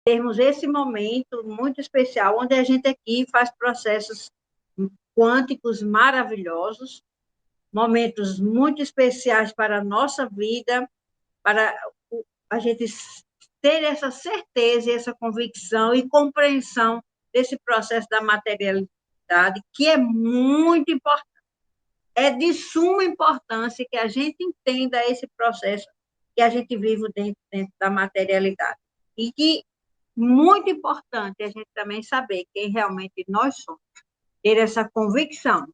termos esse momento muito especial, onde a gente aqui faz processos quânticos maravilhosos, momentos muito especiais para a nossa vida, para a gente ter essa certeza, essa convicção e compreensão desse processo da materialidade, que é muito importante. É de suma importância que a gente entenda esse processo que a gente vive dentro da materialidade. E que muito importante a gente também saber quem realmente nós somos, ter essa convicção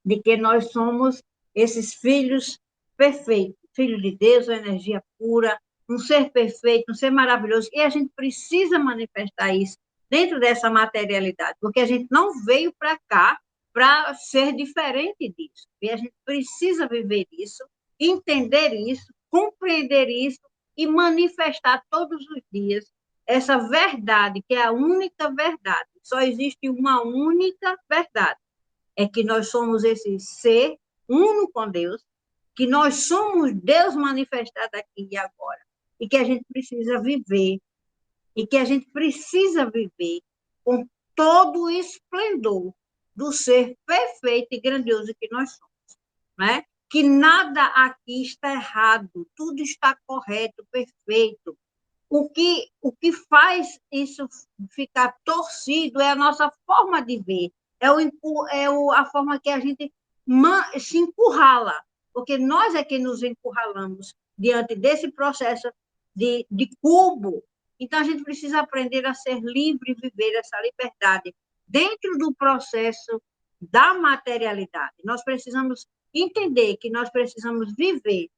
de que nós somos esses filhos perfeitos, filho de Deus, uma energia pura, um ser perfeito, um ser maravilhoso, e a gente precisa manifestar isso dentro dessa materialidade, porque a gente não veio para cá para ser diferente disso, e a gente precisa viver isso, entender isso, compreender isso e manifestar todos os dias essa verdade, que é a única verdade. Só existe uma única verdade, é que nós somos esse ser uno com Deus, que nós somos Deus manifestado aqui e agora, e que a gente precisa viver, e que a gente precisa viver com todo o esplendor do ser perfeito e grandioso que nós somos, né? Que nada aqui está errado, tudo está correto, perfeito. O que faz isso ficar torcido é a nossa forma de ver, a forma que a gente se encurrala, porque nós é que nos encurralamos diante desse processo de cubo. Então, a gente precisa aprender a ser livre e viver essa liberdade dentro do processo da materialidade. Nós precisamos entender que nós precisamos viver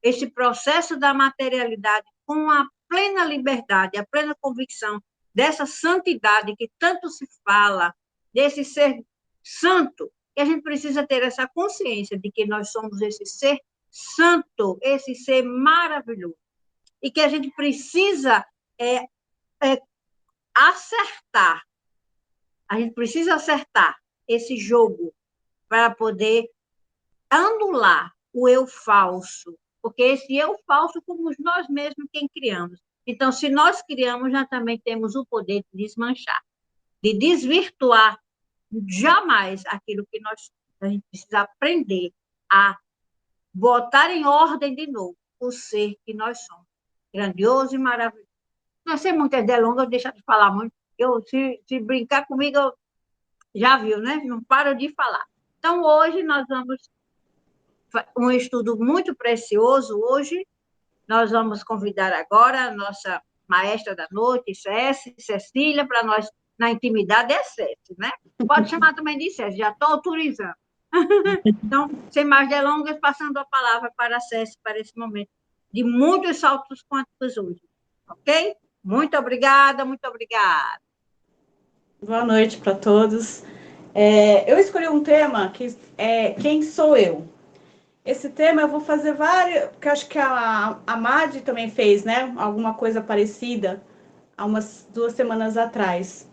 esse processo da materialidade com a plena liberdade, a plena convicção dessa santidade que tanto se fala, desse ser santo, que a gente precisa ter essa consciência de que nós somos esse ser santo, esse ser maravilhoso, e que a gente precisa acertar, a gente precisa acertar esse jogo para poder anular o eu falso, porque esse eu falso somos nós mesmos quem criamos. Então, se nós criamos, já também temos o poder de desmanchar, de desvirtuar jamais aquilo que nós somos. A gente precisa aprender a botar em ordem de novo o ser que nós somos, grandioso e maravilhoso. Não sei muitas delongas, eu deixo de falar muito. Se brincar comigo, eu já viu, né? Não paro de falar. Então, hoje nós vamos um estudo muito precioso hoje. Nós vamos convidar agora a nossa maestra da noite, Cecília, para nós, na intimidade, é Cécia, né? Pode chamar também de Cécia, já estou autorizando. Então, sem mais delongas, passando a palavra para a Cécia, para esse momento de muitos saltos quânticos hoje. Ok? Muito obrigada, muito obrigada. Boa noite para todos. Eu escolhi um tema que é Quem Sou Eu? Esse tema eu vou fazer vários, porque acho que a Madi também fez, né? Alguma coisa parecida há umas 2 semanas atrás.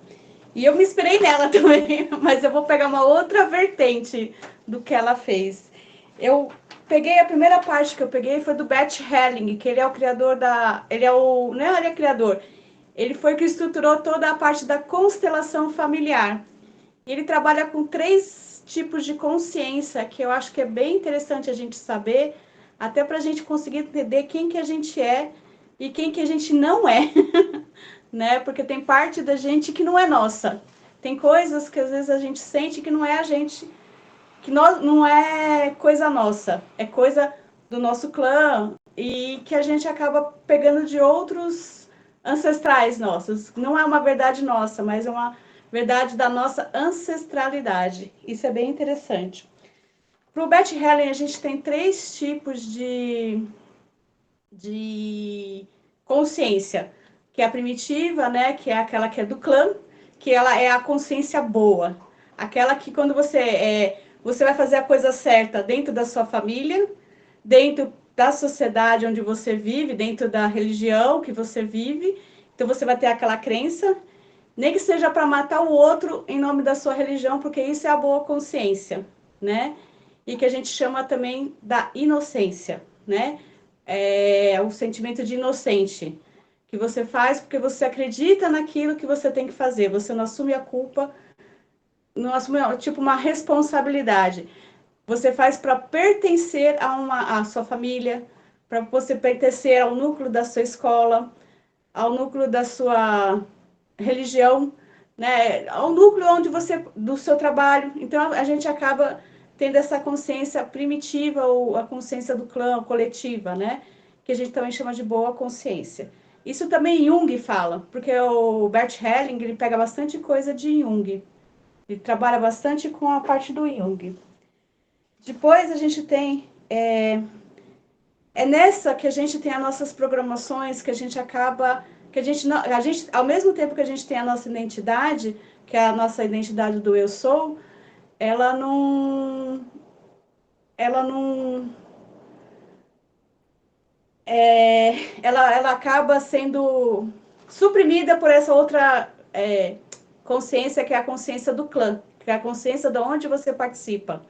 E eu me inspirei nela também, mas eu vou pegar uma outra vertente do que ela fez. Eu peguei a primeira parte que eu peguei foi do Bert Helling, que ele é o criador da. Ele é o. Não, ele é criador. Ele foi que estruturou toda a parte da constelação familiar. E ele trabalha com 3 tipos de consciência, que eu acho que é bem interessante a gente saber, até para a gente conseguir entender quem que a gente é e quem que a gente não é, né? Porque tem parte da gente que não é nossa. Tem coisas que às vezes a gente sente que não é a gente, que não é coisa nossa, é coisa do nosso clã e que a gente acaba pegando de outros ancestrais nossos. Não é uma verdade nossa, mas é uma verdade da nossa ancestralidade. Isso é bem interessante. Para o Bert Helling, a gente tem 3 tipos de consciência, que é a primitiva, né, que é aquela que é do clã, que ela é a consciência boa, aquela que quando você vai fazer a coisa certa dentro da sua família, dentro da sociedade onde você vive, dentro da religião que você vive, então você vai ter aquela crença, nem que seja para matar o outro em nome da sua religião, porque isso é a boa consciência, né? E que a gente chama também da inocência, né? O sentimento de inocente. que você faz porque você acredita naquilo que você tem que fazer. Você não assume a culpa, não assume tipo uma responsabilidade. Você faz para pertencer à sua família, para você pertencer ao núcleo da sua escola, ao núcleo da sua religião, né? Ao núcleo do seu trabalho. Então a gente acaba tendo essa consciência primitiva ou a consciência do clã coletiva, né? Que a gente também chama de boa consciência. Isso também Jung fala, porque o Bert Helling ele pega bastante coisa de Jung. Ele trabalha bastante com a parte do Jung. Depois a gente tem é nessa que a gente tem as nossas programações, que a gente acaba, que a gente não, a gente, ao mesmo tempo que a gente tem a nossa identidade, que é a nossa identidade do eu sou, ela não, ela não, ela acaba sendo suprimida por essa outra consciência, que é a consciência do clã, que é a consciência de onde você participa,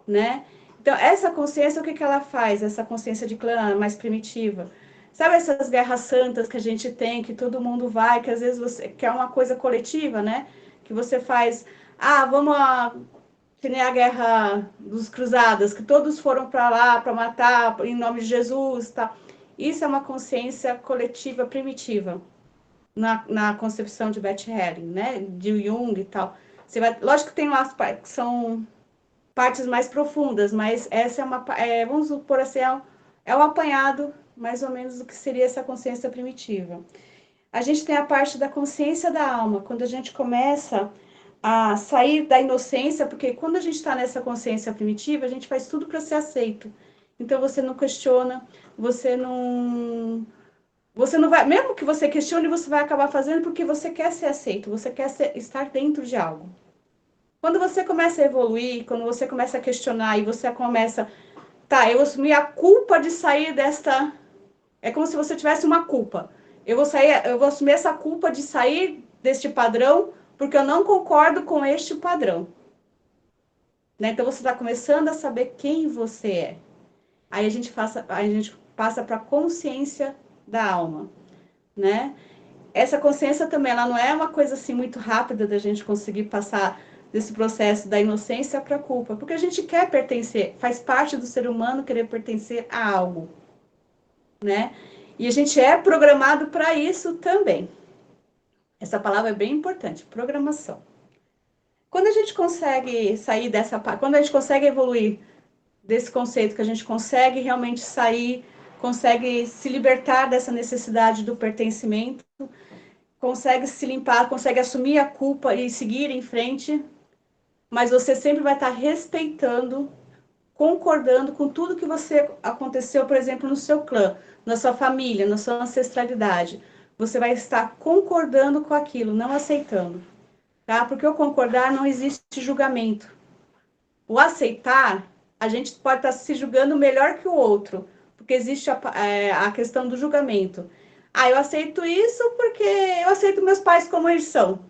né? Então, essa consciência, o que que ela faz? Essa consciência de clã mais primitiva. Sabe essas guerras santas que a gente tem, que todo mundo vai, que às vezes você quer uma coisa coletiva, né? Que você faz, vamos que nem a guerra dos cruzadas, que todos foram para lá para matar em nome de Jesus, tá? Isso é uma consciência coletiva primitiva na concepção de Bert Helling, né? De Jung e tal. Você vai, lógico que tem lá que são partes mais profundas, mas essa é uma, vamos supor assim, é um apanhado mais ou menos do que seria essa consciência primitiva. A gente tem a parte da consciência da alma, quando a gente começa a sair da inocência, porque quando a gente está nessa consciência primitiva, a gente faz tudo para ser aceito. Então você não questiona, você não vai, mesmo que você questione, você vai acabar fazendo porque você quer ser aceito, você quer estar dentro de algo. Quando você começa a evoluir, quando você começa a questionar e você começa, eu assumi a culpa de sair desta, é como se você tivesse uma culpa. Eu vou assumir essa culpa de sair deste padrão porque eu não concordo com este padrão. Né? Então você está começando a saber quem você é. Aí a gente passa para a consciência da alma, né? Essa consciência também, ela não é uma coisa assim muito rápida da gente conseguir passar desse processo da inocência para a culpa, porque a gente quer pertencer, faz parte do ser humano querer pertencer a algo, né? E a gente é programado para isso também. Essa palavra é bem importante, programação. Quando a gente consegue sair dessa parte, quando a gente consegue evoluir desse conceito, que a gente consegue realmente sair, consegue se libertar dessa necessidade do pertencimento, consegue se limpar, consegue assumir a culpa e seguir em frente, mas você sempre vai estar respeitando, concordando com tudo que você aconteceu, por exemplo, no seu clã, na sua família, na sua ancestralidade. Você vai estar concordando com aquilo, não aceitando, tá? Porque o concordar não existe julgamento. O aceitar, a gente pode estar se julgando melhor que o outro, porque existe a questão do julgamento. Eu aceito isso porque eu aceito meus pais como eles são.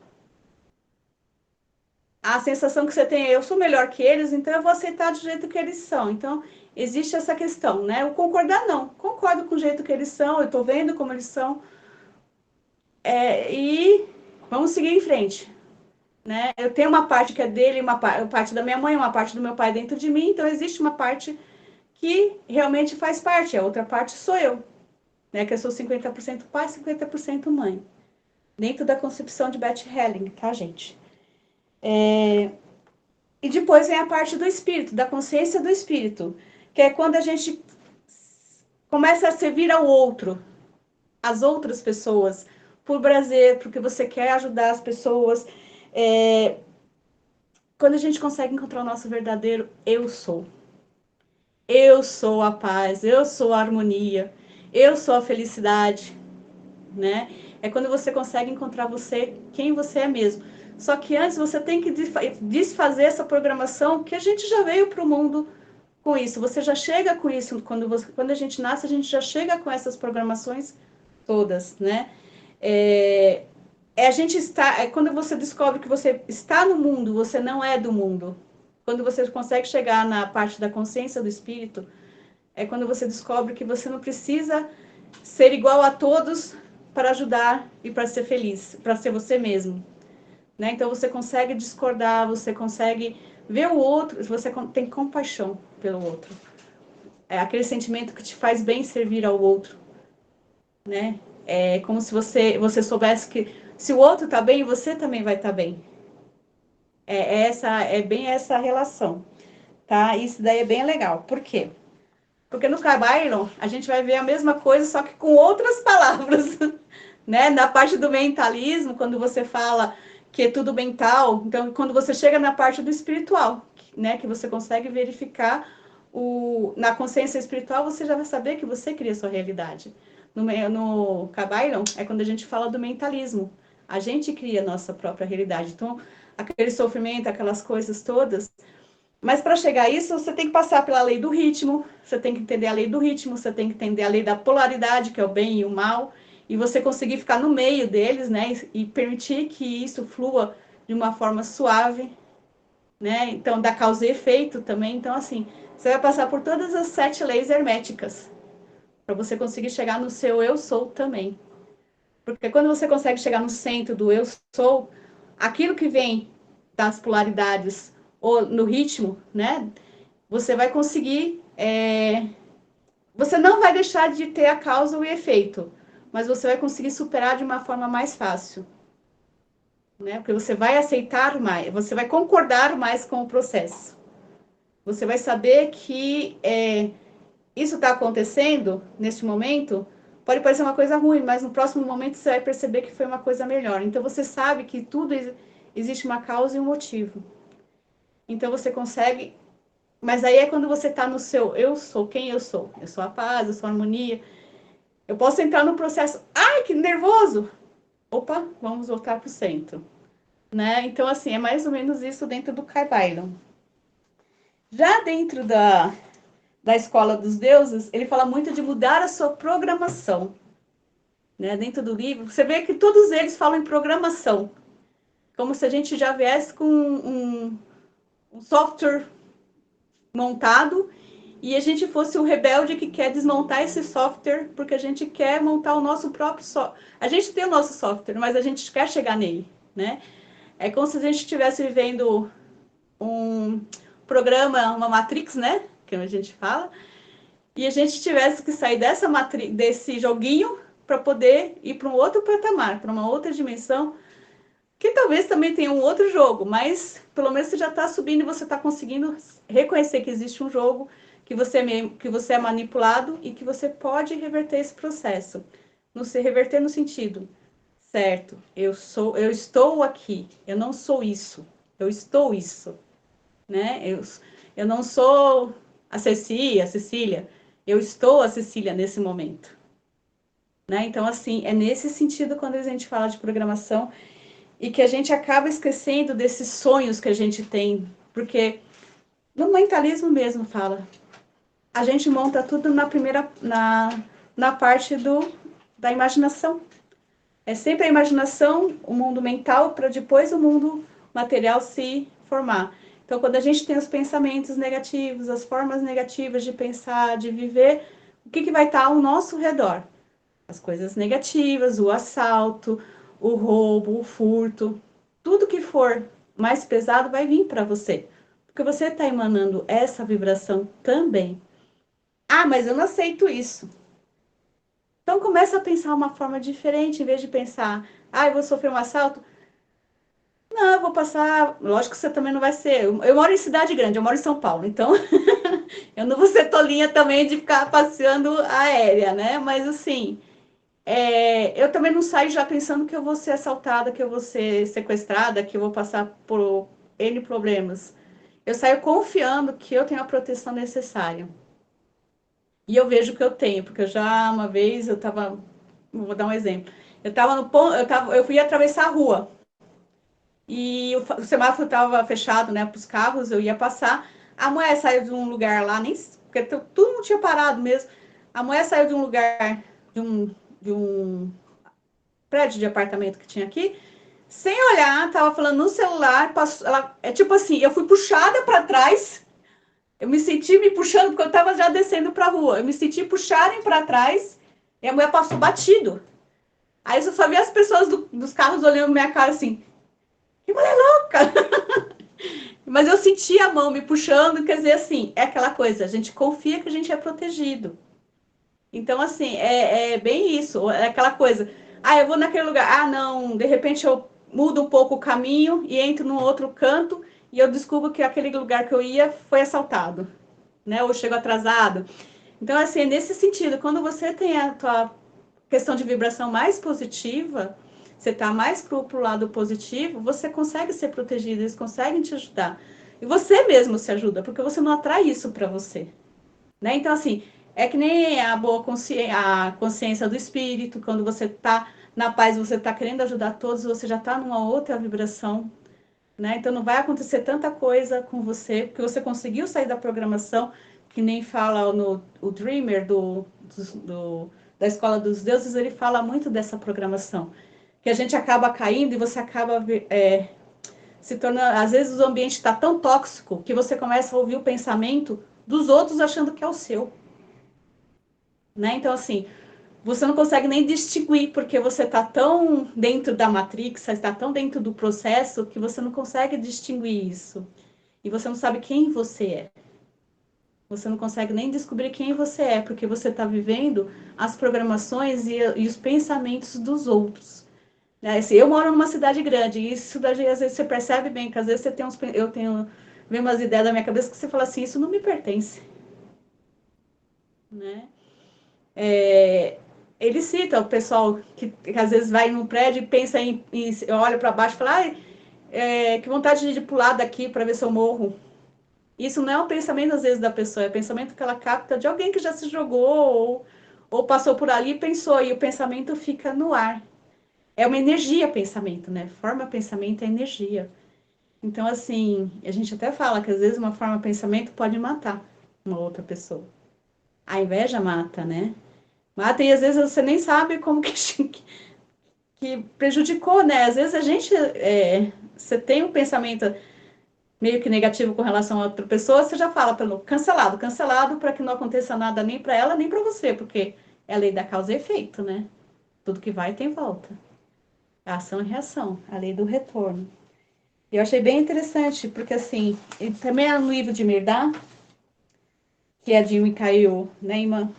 A sensação que você tem é eu sou melhor que eles, então eu vou aceitar do jeito que eles são. Então, existe essa questão, né? O concordar, não. Concordo com o jeito que eles são, eu estou vendo como eles são, e vamos seguir em frente. Né? Eu tenho uma parte que é dele, uma parte da minha mãe, uma parte do meu pai dentro de mim, então existe uma parte que realmente faz parte, a outra parte sou eu, né? Que eu sou 50% pai, 50% mãe. Dentro da concepção de Bert Helling, tá, gente? E depois vem a parte do espírito, da consciência do espírito, que é quando a gente começa a servir ao outro, às outras pessoas, por prazer, porque você quer ajudar as pessoas. Quando a gente consegue encontrar o nosso verdadeiro eu sou. Eu sou a paz, eu sou a harmonia, eu sou a felicidade, né? É quando você consegue encontrar você, quem você é mesmo. Só que antes você tem que desfazer essa programação que a gente já veio para o mundo com isso. Você já chega com isso. Quando a gente nasce, a gente já chega com essas programações todas, né? Quando você descobre que você está no mundo, você não é do mundo. Quando você consegue chegar na parte da consciência do espírito, é quando você descobre que você não precisa ser igual a todos para ajudar e para ser feliz, para ser você mesmo. Né? Então você consegue discordar, você consegue ver o outro, você tem compaixão pelo outro. É aquele sentimento que te faz bem servir ao outro. Né? É como se você soubesse que se o outro está bem, você também vai estar bem. É bem essa relação. Tá? Isso daí é bem legal. Por quê? Porque no Byron a gente vai ver a mesma coisa, só que com outras palavras. Né? Na parte do mentalismo, quando você fala que é tudo mental, então quando você chega na parte do espiritual, né? Que você consegue verificar na consciência espiritual, você já vai saber que você cria a sua realidade. No Byron é quando a gente fala do mentalismo. A gente cria a nossa própria realidade. Então, aquele sofrimento, aquelas coisas todas. Mas para chegar a isso, você tem que passar pela lei do ritmo, você tem que entender a lei do ritmo, você tem que entender a lei da polaridade, que é o bem e o mal, e você conseguir ficar no meio deles, né, e permitir que isso flua de uma forma suave, né, então da causa e efeito também. Então, assim, você vai passar por todas as 7 leis herméticas, para você conseguir chegar no seu eu sou também. Porque quando você consegue chegar no centro do eu sou, aquilo que vem das polaridades ou no ritmo, né, você vai conseguir, você não vai deixar de ter a causa e o efeito, mas você vai conseguir superar de uma forma mais fácil, né? Porque você vai aceitar mais, você vai concordar mais com o processo. Você vai saber que isso está acontecendo neste momento, pode parecer uma coisa ruim, mas no próximo momento você vai perceber que foi uma coisa melhor. Então você sabe que tudo existe uma causa e um motivo. Então você consegue. Mas aí é quando você está no seu eu sou, quem eu sou? Eu sou a paz, eu sou a harmonia. Eu posso entrar no processo, ai, que nervoso! Opa, vamos voltar para o centro. Né? Então, assim, é mais ou menos isso dentro do Byron. Já dentro da escola dos deuses, ele fala muito de mudar a sua programação. Né? Dentro do livro, você vê que todos eles falam em programação. Como se a gente já viesse com um software montado e a gente fosse o rebelde que quer desmontar esse software porque a gente quer montar o nosso próprio software. A gente tem o nosso software, mas a gente quer chegar nele, né? É como se a gente estivesse vivendo um programa, uma Matrix, né? Que a gente fala, e a gente tivesse que sair desse joguinho para poder ir para um outro patamar, para uma outra dimensão, que talvez também tenha um outro jogo, mas pelo menos você já está subindo e você está conseguindo reconhecer que existe um jogo, que você é manipulado e que você pode reverter esse processo. Não se reverter no sentido, certo, eu estou aqui, eu não sou isso, eu estou isso, né? Eu não sou a Cecília, eu estou a Cecília nesse momento. Né? Então, assim, é nesse sentido quando a gente fala de programação e que a gente acaba esquecendo desses sonhos que a gente tem, porque no mentalismo mesmo fala, a gente monta tudo na parte da imaginação. É sempre a imaginação, o mundo mental, para depois o mundo material se formar. Então, quando a gente tem os pensamentos negativos, as formas negativas de pensar, de viver, o que vai estar ao nosso redor? As coisas negativas, o assalto, o roubo, o furto, tudo que for mais pesado vai vir para você, porque você está emanando essa vibração também. Ah, mas eu não aceito isso. Então começa a pensar uma forma diferente, em vez de pensar, ah, eu vou sofrer um assalto. Não, eu vou passar. Lógico que você também não vai ser. Eu moro em cidade grande, eu moro em São Paulo, então eu não vou ser tolinha também de ficar passeando aérea, né? Mas assim, eu também não saio já pensando que eu vou ser assaltada, que eu vou ser sequestrada, que eu vou passar por N problemas. Eu saio confiando que eu tenho a proteção necessária. E eu vejo que eu tenho, porque uma vez eu estava, vou dar um exemplo. Eu fui atravessar a rua e o semáforo estava fechado, né, para os carros, eu ia passar. A mulher saiu de um lugar lá, nem porque tudo não tinha parado mesmo. A mulher saiu de um lugar de um prédio de apartamento que tinha aqui, sem olhar, tava falando no celular, é tipo assim, eu fui puxada para trás, eu me senti me puxando, porque eu tava já descendo para a rua, eu me senti puxarem para trás, e a mulher passou batido. Aí eu só vi as pessoas dos carros olhando minha cara assim, que mulher louca! Mas eu senti a mão me puxando, quer dizer, assim, é aquela coisa, a gente confia que a gente é protegido. Então, assim, é bem isso, é aquela coisa, eu vou naquele lugar, não, de repente eu mudo um pouco o caminho e entro num outro canto e eu descubro que aquele lugar que eu ia foi assaltado, né, ou chego atrasado. Então, assim, nesse sentido, quando você tem a tua questão de vibração mais positiva, você está mais pro lado positivo, você consegue ser protegido, eles conseguem te ajudar. E você mesmo se ajuda, porque você não atrai isso para você. Né? Então, assim, é que nem a boa a consciência do espírito, quando você está na paz, você está querendo ajudar todos, você já está numa outra vibração. Né? Então, não vai acontecer tanta coisa com você, porque você conseguiu sair da programação, que nem fala o Dreamer da Escola dos Deuses, ele fala muito dessa programação, que a gente acaba caindo e você acaba se tornando, às vezes o ambiente está tão tóxico que você começa a ouvir o pensamento dos outros achando que é o seu. Né? Então, assim, você não consegue nem distinguir, porque você está tão dentro da Matrix, está tão dentro do processo, que você não consegue distinguir isso. E você não sabe quem você é. Você não consegue nem descobrir quem você é, porque você está vivendo as programações e os pensamentos dos outros. Né? Assim, eu moro numa cidade grande, e isso daí, às vezes você percebe bem, que às vezes você tem vem umas ideias da minha cabeça que você fala assim, isso não me pertence. Né? Ele cita o pessoal que às vezes vai no prédio e pensa olha para baixo e fala, que vontade de pular daqui para ver se eu morro. Isso não é um pensamento, às vezes, da pessoa, é um pensamento que ela capta de alguém que já se jogou ou passou por ali e pensou, e o pensamento fica no ar. É uma energia pensamento, né? Forma pensamento é energia. Então, assim, a gente até fala que às vezes uma forma pensamento pode matar uma outra pessoa. A inveja mata, né? Mata e às vezes você nem sabe como que prejudicou, né? Às vezes a gente, você tem um pensamento meio que negativo com relação a outra pessoa, você já fala pelo cancelado, cancelado para que não aconteça nada nem para ela nem para você, porque é a lei da causa e efeito, né? Tudo que vai tem volta. A ação e reação, a lei do retorno. Eu achei bem interessante, porque assim, também é no livro de Mirdá, que é de Mikhail Neyman,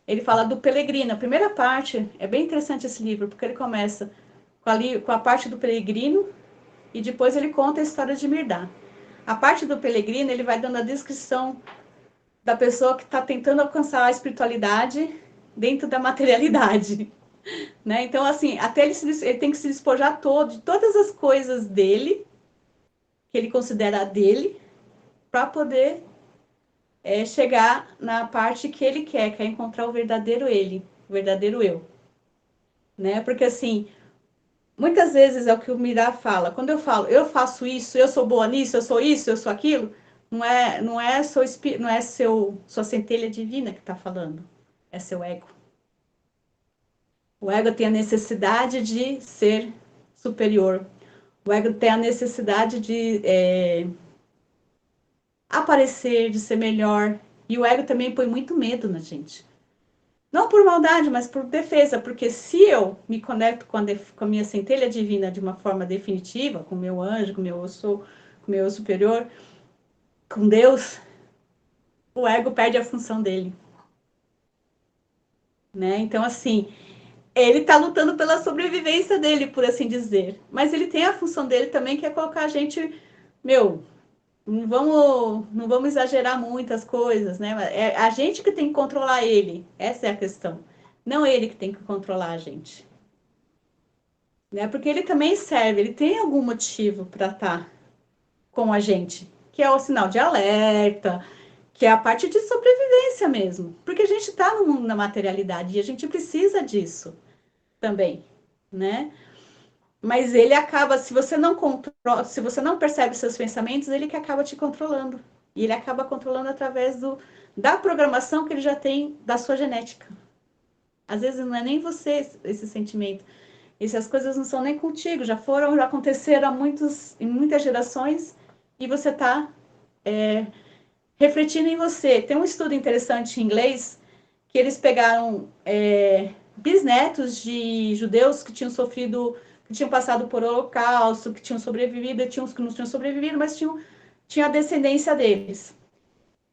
ele fala do peregrino. A primeira parte, é bem interessante esse livro, porque ele começa com a parte do peregrino e depois ele conta a história de Mirdá. A parte do peregrino, ele vai dando a descrição da pessoa que está tentando alcançar a espiritualidade dentro da materialidade. Né? Então, assim, até ele tem que se despojar de todas as coisas dele, que ele considera dele, para poder chegar na parte que ele quer, que é encontrar o verdadeiro ele, o verdadeiro eu. Né? Porque, assim, muitas vezes é o que o Mirá fala. Quando eu falo, eu faço isso, eu sou boa nisso, eu sou isso, eu sou aquilo, não é sua centelha divina que está falando, é seu ego. O ego tem a necessidade de ser superior. O ego tem a necessidade de aparecer, de ser melhor. E o ego também põe muito medo na gente. Não por maldade, mas por defesa. Porque se eu me conecto com a minha centelha divina de uma forma definitiva, com o meu anjo, com o meu superior, com Deus, o ego perde a função dele. Né? Então, assim, ele está lutando pela sobrevivência dele, por assim dizer. Mas ele tem a função dele também, que é colocar a gente, não vamos exagerar muitas coisas, né? É a gente que tem que controlar ele. Essa é a questão. Não ele que tem que controlar a gente. Né? Porque ele também serve, ele tem algum motivo para estar com a gente, que é o sinal de alerta, que é a parte de sobrevivência mesmo. Porque a gente está no mundo da materialidade e a gente precisa disso também, né? Mas ele acaba, se você não controla, se você não percebe seus pensamentos, ele que acaba te controlando. E ele acaba controlando através da programação que ele já tem da sua genética. Às vezes não é nem você esse sentimento. Essas coisas não são nem contigo, já aconteceram em muitas gerações e você está refletindo em você. Tem um estudo interessante em inglês que eles pegaram bisnetos de judeus que tinham sofrido, que tinham passado por holocausto, que tinham sobrevivido, tinha uns que não tinham sobrevivido, mas tinha a descendência deles.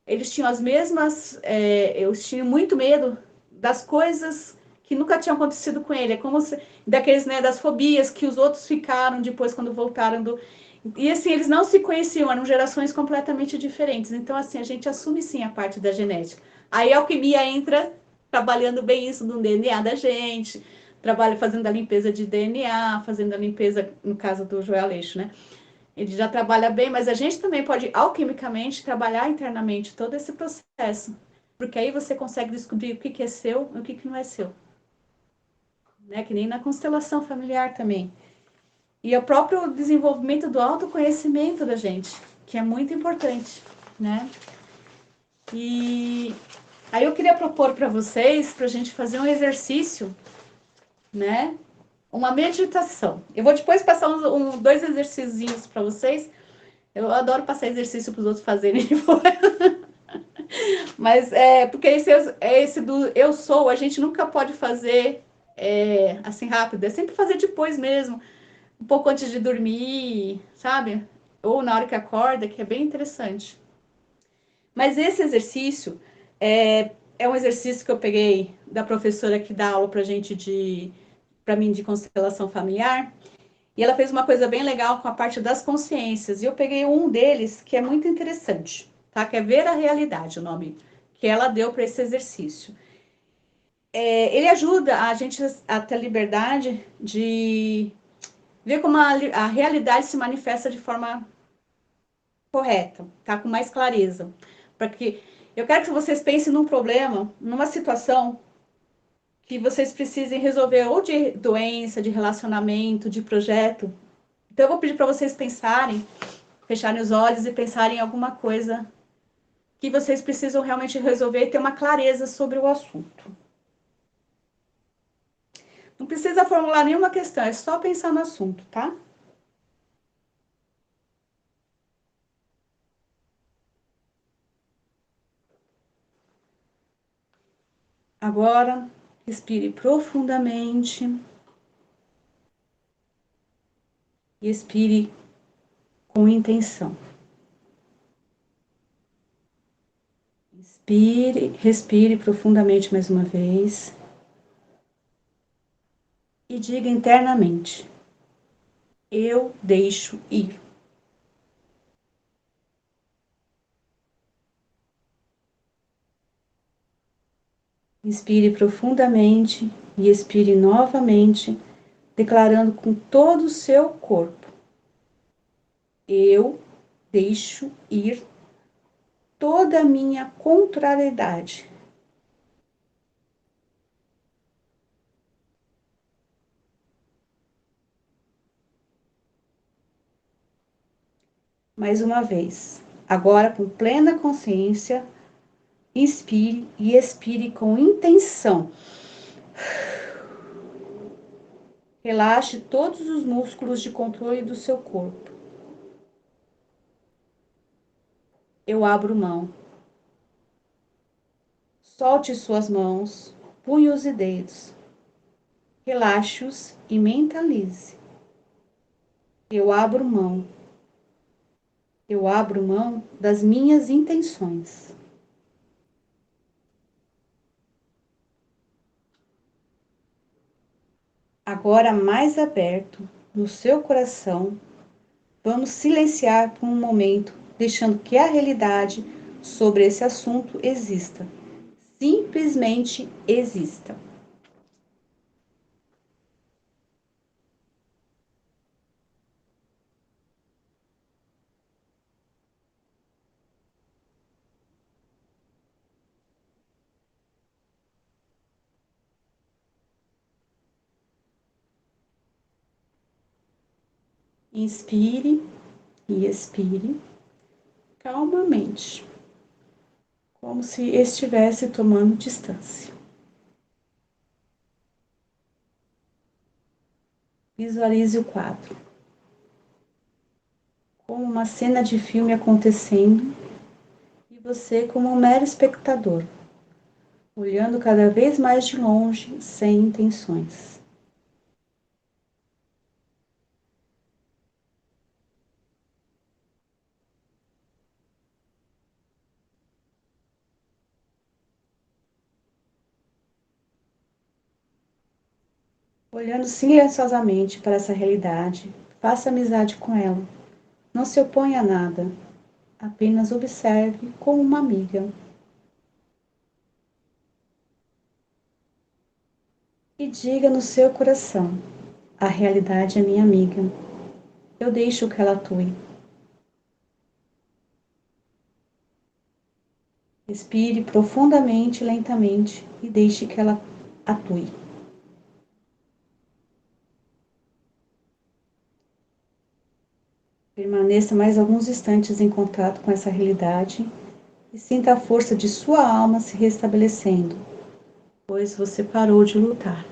Eles tinham as mesmas, eles tinham muito medo das coisas que nunca tinham acontecido com ele. É como se, daqueles, né, das fobias que os outros ficaram depois quando voltaram do... E assim, eles não se conheciam, eram gerações completamente diferentes. Então, assim, a gente assume sim a parte da genética. Aí a alquimia entra trabalhando bem isso no DNA da gente, trabalha fazendo a limpeza de DNA, fazendo a limpeza, no caso do Joel Aleixo, né? Ele já trabalha bem, mas a gente também pode, alquimicamente, trabalhar internamente todo esse processo. Porque aí você consegue descobrir o que é seu e o que não é seu. Né? Que nem na constelação familiar também. E o próprio desenvolvimento do autoconhecimento da gente, que é muito importante, né? E aí eu queria propor para vocês, para a gente fazer um exercício, né? Uma meditação. Eu vou depois passar dois exercícios para vocês. Eu adoro passar exercício para os outros fazerem. Mas porque esse do eu sou, a gente nunca pode fazer assim rápido. É sempre fazer depois mesmo, um pouco antes de dormir, sabe? Ou na hora que acorda, que é bem interessante. Mas esse exercício é um exercício que eu peguei da professora que dá aula pra gente para mim de constelação familiar. E ela fez uma coisa bem legal com a parte das consciências. E eu peguei um deles que é muito interessante, tá? Que é Ver a Realidade, o nome que ela deu para esse exercício. Ele ajuda a gente a ter liberdade de ver como a realidade se manifesta de forma correta, tá? Com mais clareza. Para que eu quero que vocês pensem num problema, numa situação que vocês precisem resolver, ou de doença, de relacionamento, de projeto. Então eu vou pedir para vocês pensarem, fecharem os olhos e pensarem em alguma coisa que vocês precisam realmente resolver e ter uma clareza sobre o assunto. Não precisa formular nenhuma questão, é só pensar no assunto, tá? Agora, respire profundamente e expire com intenção. Inspire, respire profundamente mais uma vez e diga internamente: eu deixo ir. Inspire profundamente e expire novamente, declarando com todo o seu corpo: eu deixo ir toda a minha contrariedade. Mais uma vez, agora com plena consciência, inspire e expire com intenção. Relaxe todos os músculos de controle do seu corpo. Eu abro mão. Solte suas mãos, punhos e dedos. Relaxe-os e mentalize. Eu abro mão. Eu abro mão das minhas intenções. Agora mais aberto no seu coração, vamos silenciar por um momento, deixando que a realidade sobre esse assunto exista. Simplesmente exista. Inspire e expire calmamente, como se estivesse tomando distância. Visualize o quadro como uma cena de filme acontecendo e você como um mero espectador, olhando cada vez mais de longe, sem intenções. Olhando silenciosamente para essa realidade, faça amizade com ela. Não se oponha a nada, apenas observe como uma amiga. E diga no seu coração: a realidade é minha amiga. Eu deixo que ela atue. Respire profundamente e lentamente e deixe que ela atue. Permaneça mais alguns instantes em contato com essa realidade e sinta a força de sua alma se restabelecendo, pois você parou de lutar.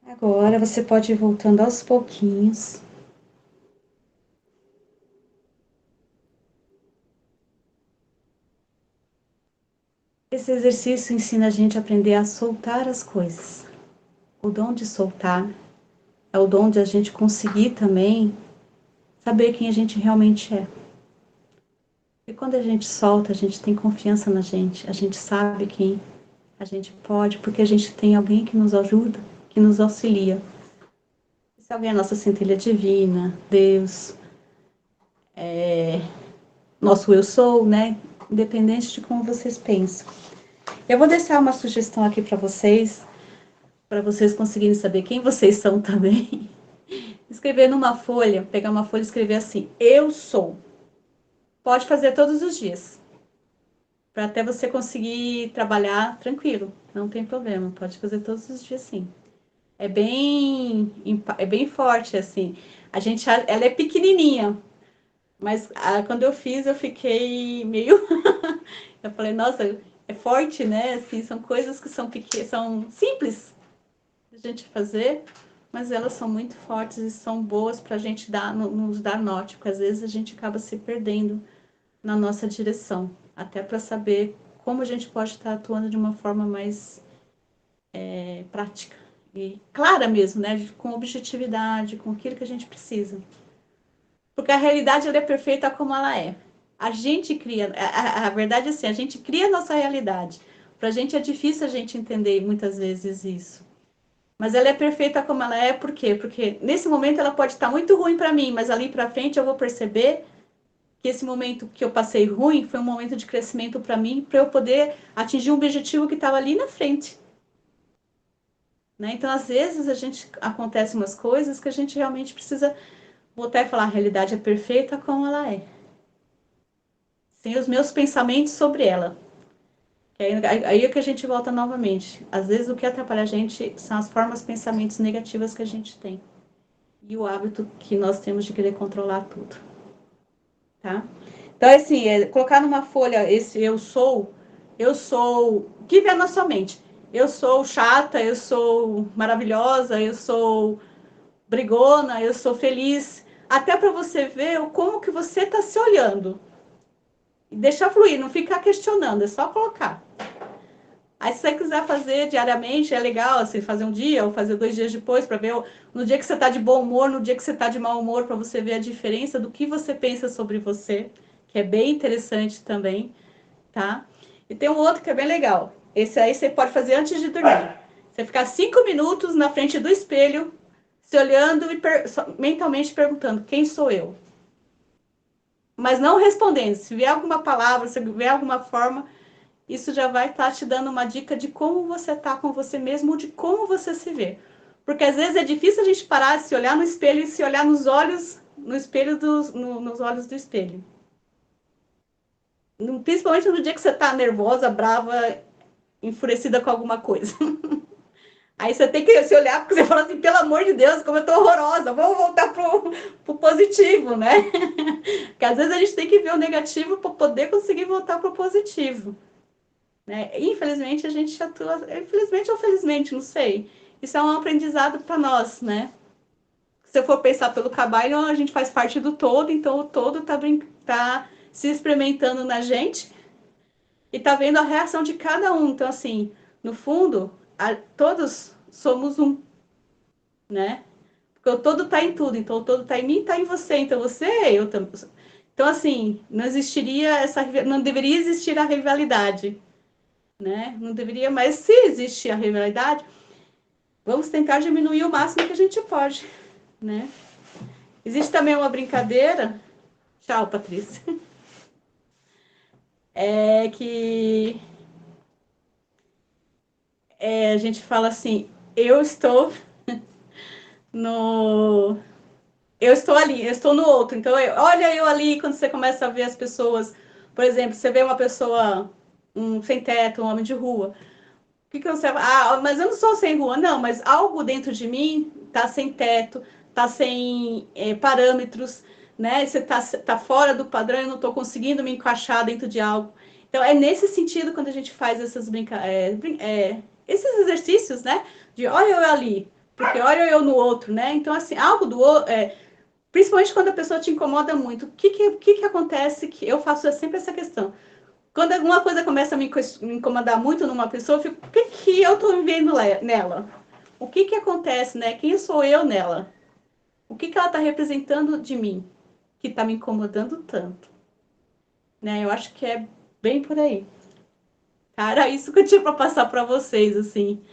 Agora você pode ir voltando aos pouquinhos. Esse exercício ensina a gente a aprender a soltar as coisas. O dom de soltar é o dom de a gente conseguir também saber quem a gente realmente é. E quando a gente solta, a gente tem confiança na gente, a gente sabe quem a gente pode, porque a gente tem alguém que nos ajuda, que nos auxilia. Se alguém é nossa centelha divina, Deus, nosso eu sou, né? Independente de como vocês pensam. Eu vou deixar uma sugestão aqui para vocês conseguirem saber quem vocês são também. Escrever numa folha, pegar uma folha e escrever assim: eu sou. Pode fazer todos os dias, para até você conseguir trabalhar tranquilo, não tem problema, pode fazer todos os dias sim. É bem forte assim. Ela é pequenininha, mas quando eu fiz eu fiquei meio, eu falei, nossa, é forte, né? Assim, são coisas que são pequenas, são simples de a gente fazer, mas elas são muito fortes e são boas para a gente nos dar norte, porque às vezes a gente acaba se perdendo na nossa direção, até para saber como a gente pode estar atuando de uma forma mais prática e clara mesmo, né? Com objetividade, com aquilo que a gente precisa. Porque a realidade ela é perfeita como ela é. A gente cria, a verdade é assim, a gente cria a nossa realidade. Para a gente é difícil a gente entender muitas vezes isso. Mas ela é perfeita como ela é, por quê? Porque nesse momento ela pode estar muito ruim para mim, mas ali para frente eu vou perceber que esse momento que eu passei ruim foi um momento de crescimento para mim, para eu poder atingir um objetivo que estava ali na frente. Né? Então, às vezes, acontece umas coisas que a gente realmente precisa voltar e falar: a realidade é perfeita como ela é. Sem os meus pensamentos sobre ela. Aí é que a gente volta novamente. Às vezes, o que atrapalha a gente são as formas, pensamentos negativas que a gente tem. E o hábito que nós temos de querer controlar tudo. Tá? Então, assim, colocar numa folha esse eu sou, o que vier na sua mente? Eu sou chata, eu sou maravilhosa, eu sou brigona, eu sou feliz. Até para você ver como que você está se olhando. E deixar fluir, não ficar questionando, é só colocar. Aí, se você quiser fazer diariamente, é legal, assim, fazer um dia ou fazer 2 dias depois, para ver no dia que você está de bom humor, no dia que você está de mau humor, para você ver a diferença do que você pensa sobre você, que é bem interessante também, tá? E tem um outro que é bem legal. Esse aí você pode fazer antes de dormir. Você ficar 5 minutos na frente do espelho, se olhando e mentalmente perguntando: quem sou eu? Mas não respondendo. Se vier alguma palavra, se vier alguma forma, isso já vai estar te dando uma dica de como você está com você mesmo, de como você se vê. Porque às vezes é difícil a gente parar de se olhar no espelho e se olhar nos olhos, no espelho nos olhos do espelho. Principalmente no dia que você está nervosa, brava, enfurecida com alguma coisa. Aí você tem que se olhar, porque você fala assim: pelo amor de Deus, como eu tô horrorosa, vamos voltar pro positivo, né? Porque às vezes a gente tem que ver o negativo para poder conseguir voltar pro positivo. né? Infelizmente, a gente atua, infelizmente ou felizmente, não sei. Isso é um aprendizado para nós, né? Se eu for pensar pelo Cabalho, a gente faz parte do todo, então o todo tá se experimentando na gente e tá vendo a reação de cada um. Então, assim, no fundo, todos somos um, né? Porque o todo tá em tudo, então o todo tá em mim, tá em você, então você, eu também. Então, assim, não existiria não deveria existir a rivalidade, né? Não deveria, mas se existir a rivalidade, vamos tentar diminuir o máximo que a gente pode, né? Existe também uma brincadeira, tchau, Patrícia, é que a gente fala assim, eu estou no. Eu estou ali, eu estou no outro. Então, olha eu ali, quando você começa a ver as pessoas, por exemplo, você vê uma pessoa sem teto, um homem de rua. O que, que você fala? Ah, mas eu não sou sem rua. Não, mas algo dentro de mim está sem teto, está sem parâmetros, né? Você tá fora do padrão, eu não estou conseguindo me encaixar dentro de algo. Então, é nesse sentido quando a gente faz esses exercícios, né? De olha eu ali, porque olha eu no outro, né? Então, assim, algo do outro. Principalmente quando a pessoa te incomoda muito. O que acontece? Que eu faço sempre essa questão. Quando alguma coisa começa a me incomodar muito numa pessoa, eu fico, o que eu estou vivendo nela? O que acontece, né? Quem sou eu nela? O que ela está representando de mim? Que está me incomodando tanto. Né? Eu acho que é bem por aí. Cara, isso que eu tinha para passar para vocês, assim.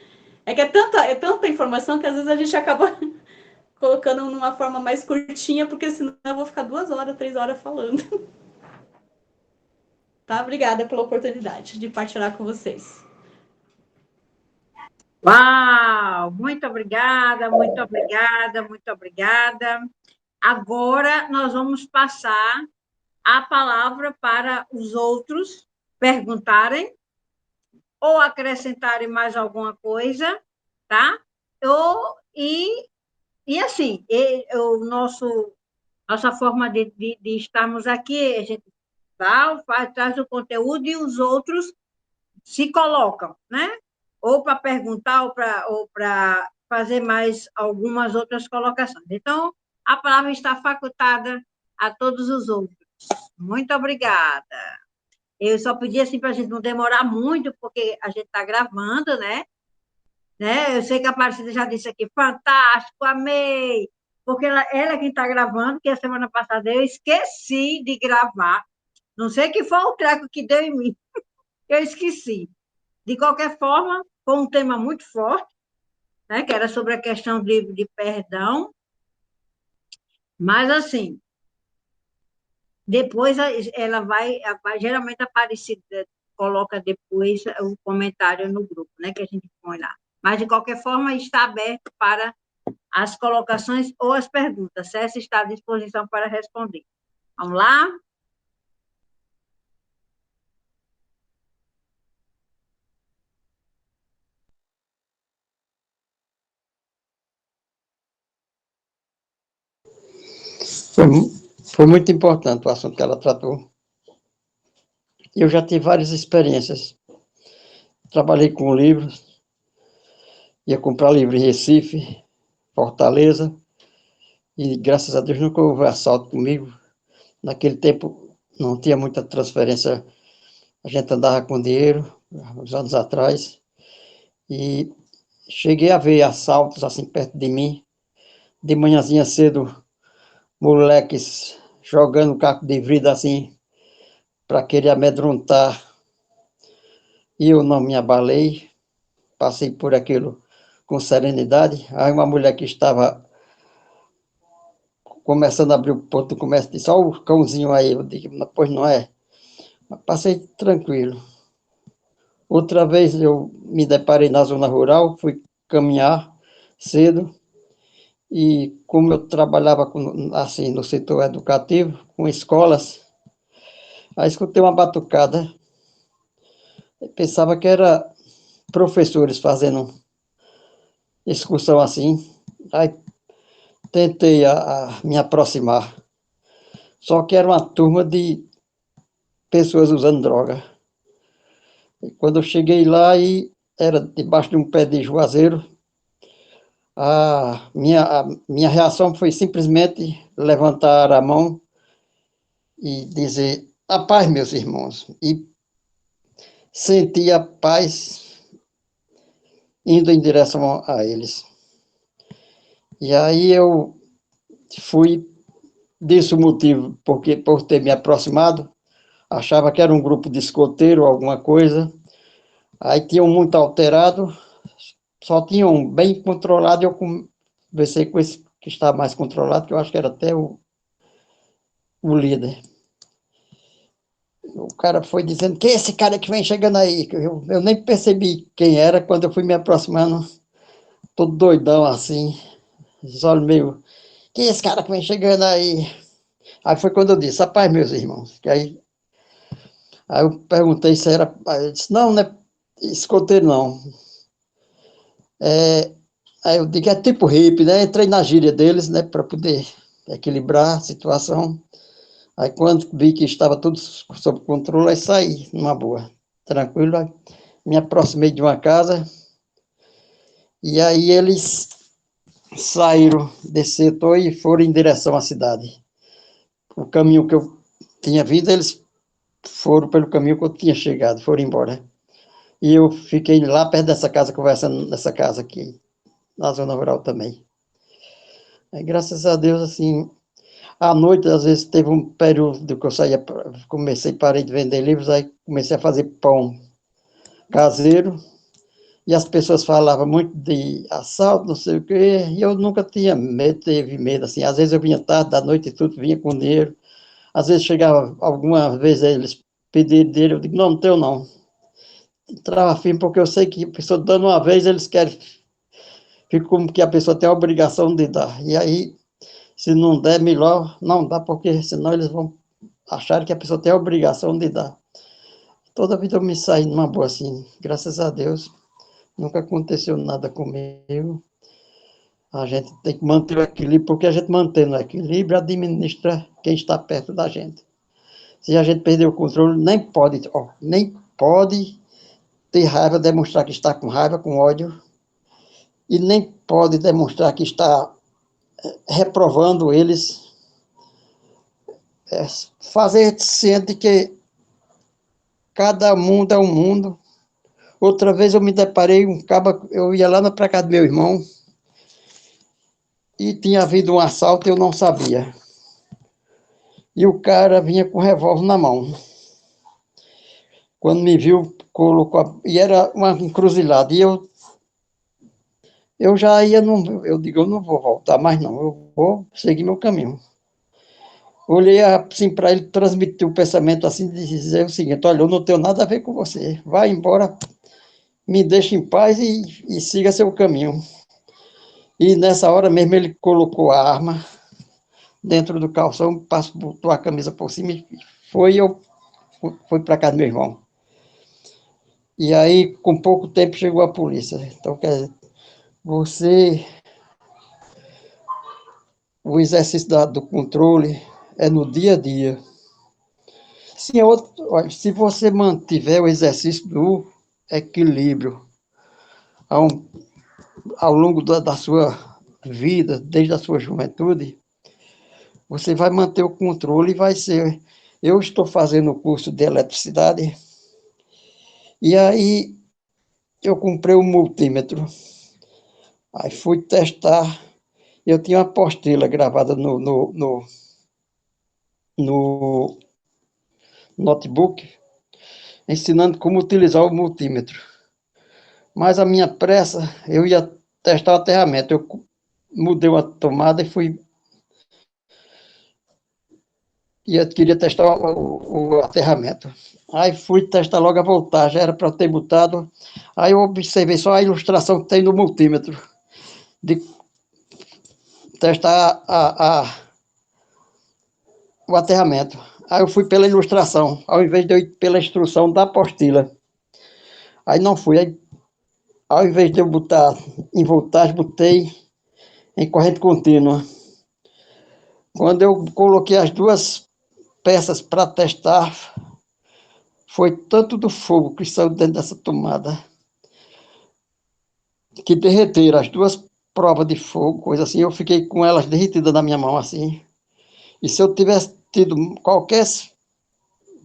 É que é tanta informação que às vezes a gente acaba colocando numa forma mais curtinha, porque senão eu vou ficar 2 horas, 3 horas falando. Tá? Obrigada pela oportunidade de partilhar com vocês. Uau! Muito obrigada, muito obrigada, muito obrigada. Agora nós vamos passar a palavra para os outros perguntarem ou acrescentarem mais alguma coisa, tá? Ou, e assim, nossa forma de estarmos aqui, a gente traz o conteúdo e os outros se colocam, né? Ou para perguntar, ou para fazer mais algumas outras colocações. Então, a palavra está facultada a todos os outros. Muito obrigada. Eu só pedi assim para a gente não demorar muito, porque a gente está gravando, né? Eu sei que a Aparecida já disse aqui, fantástico, amei, porque ela é quem está gravando, que a semana passada eu esqueci de gravar. Não sei que foi o treco que deu em mim, eu esqueci. De qualquer forma, foi um tema muito forte, né? Que era sobre a questão de perdão, mas assim, depois ela geralmente a Aparecida coloca depois o comentário no grupo, né? Que a gente põe lá. Mas, de qualquer forma, está aberto para as colocações ou as perguntas. César está à disposição para responder. Vamos lá? Foi, foi muito importante o assunto que ela tratou. Eu já tive várias experiências. Trabalhei com livros, ia comprar livro em Recife, Fortaleza, e graças a Deus nunca houve assalto comigo. Naquele tempo não tinha muita transferência, a gente andava com dinheiro, uns anos atrás, e cheguei a ver assaltos assim perto de mim, de manhãzinha cedo, moleques jogando caco de vidro assim, para querer amedrontar, e eu não me abalei, passei por aquilo com serenidade. Aí uma mulher que estava começando a abrir o ponto do comércio disse, olha o cãozinho aí. Eu digo, pois não é. Mas passei tranquilo. Outra vez eu me deparei na zona rural, fui caminhar cedo e como eu trabalhava assim no setor educativo, com escolas, aí escutei uma batucada. Eu pensava que era professores fazendo excursão assim. Aí tentei a me aproximar. Só que era uma turma de pessoas usando droga. E quando eu cheguei lá, e era debaixo de um pé de juazeiro, a minha reação foi simplesmente levantar a mão e dizer: a paz, meus irmãos, e senti a paz indo em direção a eles. E aí eu fui, disse o motivo porque por ter me aproximado, achava que era um grupo de escoteiro, alguma coisa. Aí tinham muito alterado, só tinham um bem controlado, e eu conversei com esse que estava mais controlado, que eu acho que era até o líder. O cara foi dizendo: que é esse cara que vem chegando aí? Eu nem percebi quem era, quando eu fui me aproximando, todo doidão assim, os olhos meio: que é esse cara que vem chegando aí? Aí foi quando eu disse: rapaz, meus irmãos, que aí eu perguntei se era. Aí ele disse: não, não é escoteiro, não. Aí eu digo: é tipo hippie, né? Entrei na gíria deles, né, para poder equilibrar a situação. Aí quando vi que estava tudo sob controle, aí saí numa boa, tranquilo. Aí me aproximei de uma casa, e aí eles saíram desse setor e foram em direção à cidade. O caminho que eu tinha vindo, eles foram pelo caminho que eu tinha chegado, foram embora. E eu fiquei lá perto dessa casa, conversando nessa casa aqui, na zona rural também. Aí, graças a Deus, assim, à noite, às vezes, teve um período que eu saía, parei de vender livros, aí comecei a fazer pão caseiro, e as pessoas falavam muito de assalto, não sei o quê, e eu nunca tinha medo, teve medo, assim. Às vezes eu vinha tarde, da noite e tudo, vinha com dinheiro. Às vezes chegava, alguma vez eles pediram dinheiro, eu digo: não, não tenho não. Entrava firme, porque eu sei que a pessoa dando uma vez, eles querem, fica como que a pessoa tem a obrigação de dar. E aí, se não der, melhor não dá, porque senão eles vão achar que a pessoa tem a obrigação de dar. Toda a vida eu me saí numa boa, assim, graças a Deus. Nunca aconteceu nada comigo. A gente tem que manter o equilíbrio, porque a gente mantendo o equilíbrio administra quem está perto da gente. Se a gente perder o controle, nem pode ter raiva, demonstrar que está com raiva, com ódio, e nem pode demonstrar que está reprovando eles. Fazer ciente que cada mundo é um mundo. Outra vez eu me deparei, eu ia lá para casa do meu irmão, e tinha havido um assalto e eu não sabia. E o cara vinha com um revólver na mão. Quando me viu, colocou. E era uma encruzilhada. E eu já ia. Não, eu digo: eu não vou voltar mais, não. Eu vou seguir meu caminho. Olhei assim para ele, transmitir o pensamento assim, de dizer o seguinte: olha, eu não tenho nada a ver com você. Vai embora, me deixe em paz e siga seu caminho. E nessa hora mesmo ele colocou a arma dentro do calção, botou a camisa por cima e eu fui para casa do meu irmão. E aí, com pouco tempo, chegou a polícia. Então, quer dizer, você, o exercício do controle é no dia a dia. Olha, se você mantiver o exercício do equilíbrio ao, ao longo da sua vida, desde a sua juventude, você vai manter o controle e vai ser. Eu estou fazendo o curso de eletricidade, e aí eu comprei um multímetro. Aí fui testar. Eu tinha uma apostila gravada no notebook, ensinando como utilizar o multímetro. Mas a minha pressa, eu ia testar o aterramento. Eu mudei uma tomada e queria testar o aterramento. Aí fui testar logo a voltagem, era para ter botado. Aí eu observei só a ilustração que tem no multímetro, de testar o aterramento. Aí eu fui pela ilustração, ao invés de eu ir pela instrução da apostila. Aí não fui. Aí, ao invés de eu botar em voltagem, botei em corrente contínua. Quando eu coloquei as duas peças para testar, foi tanto do fogo que saiu dentro dessa tomada, que derreteram as duas provas de fogo, coisa assim, eu fiquei com elas derretidas na minha mão, assim. E se eu tivesse tido qualquer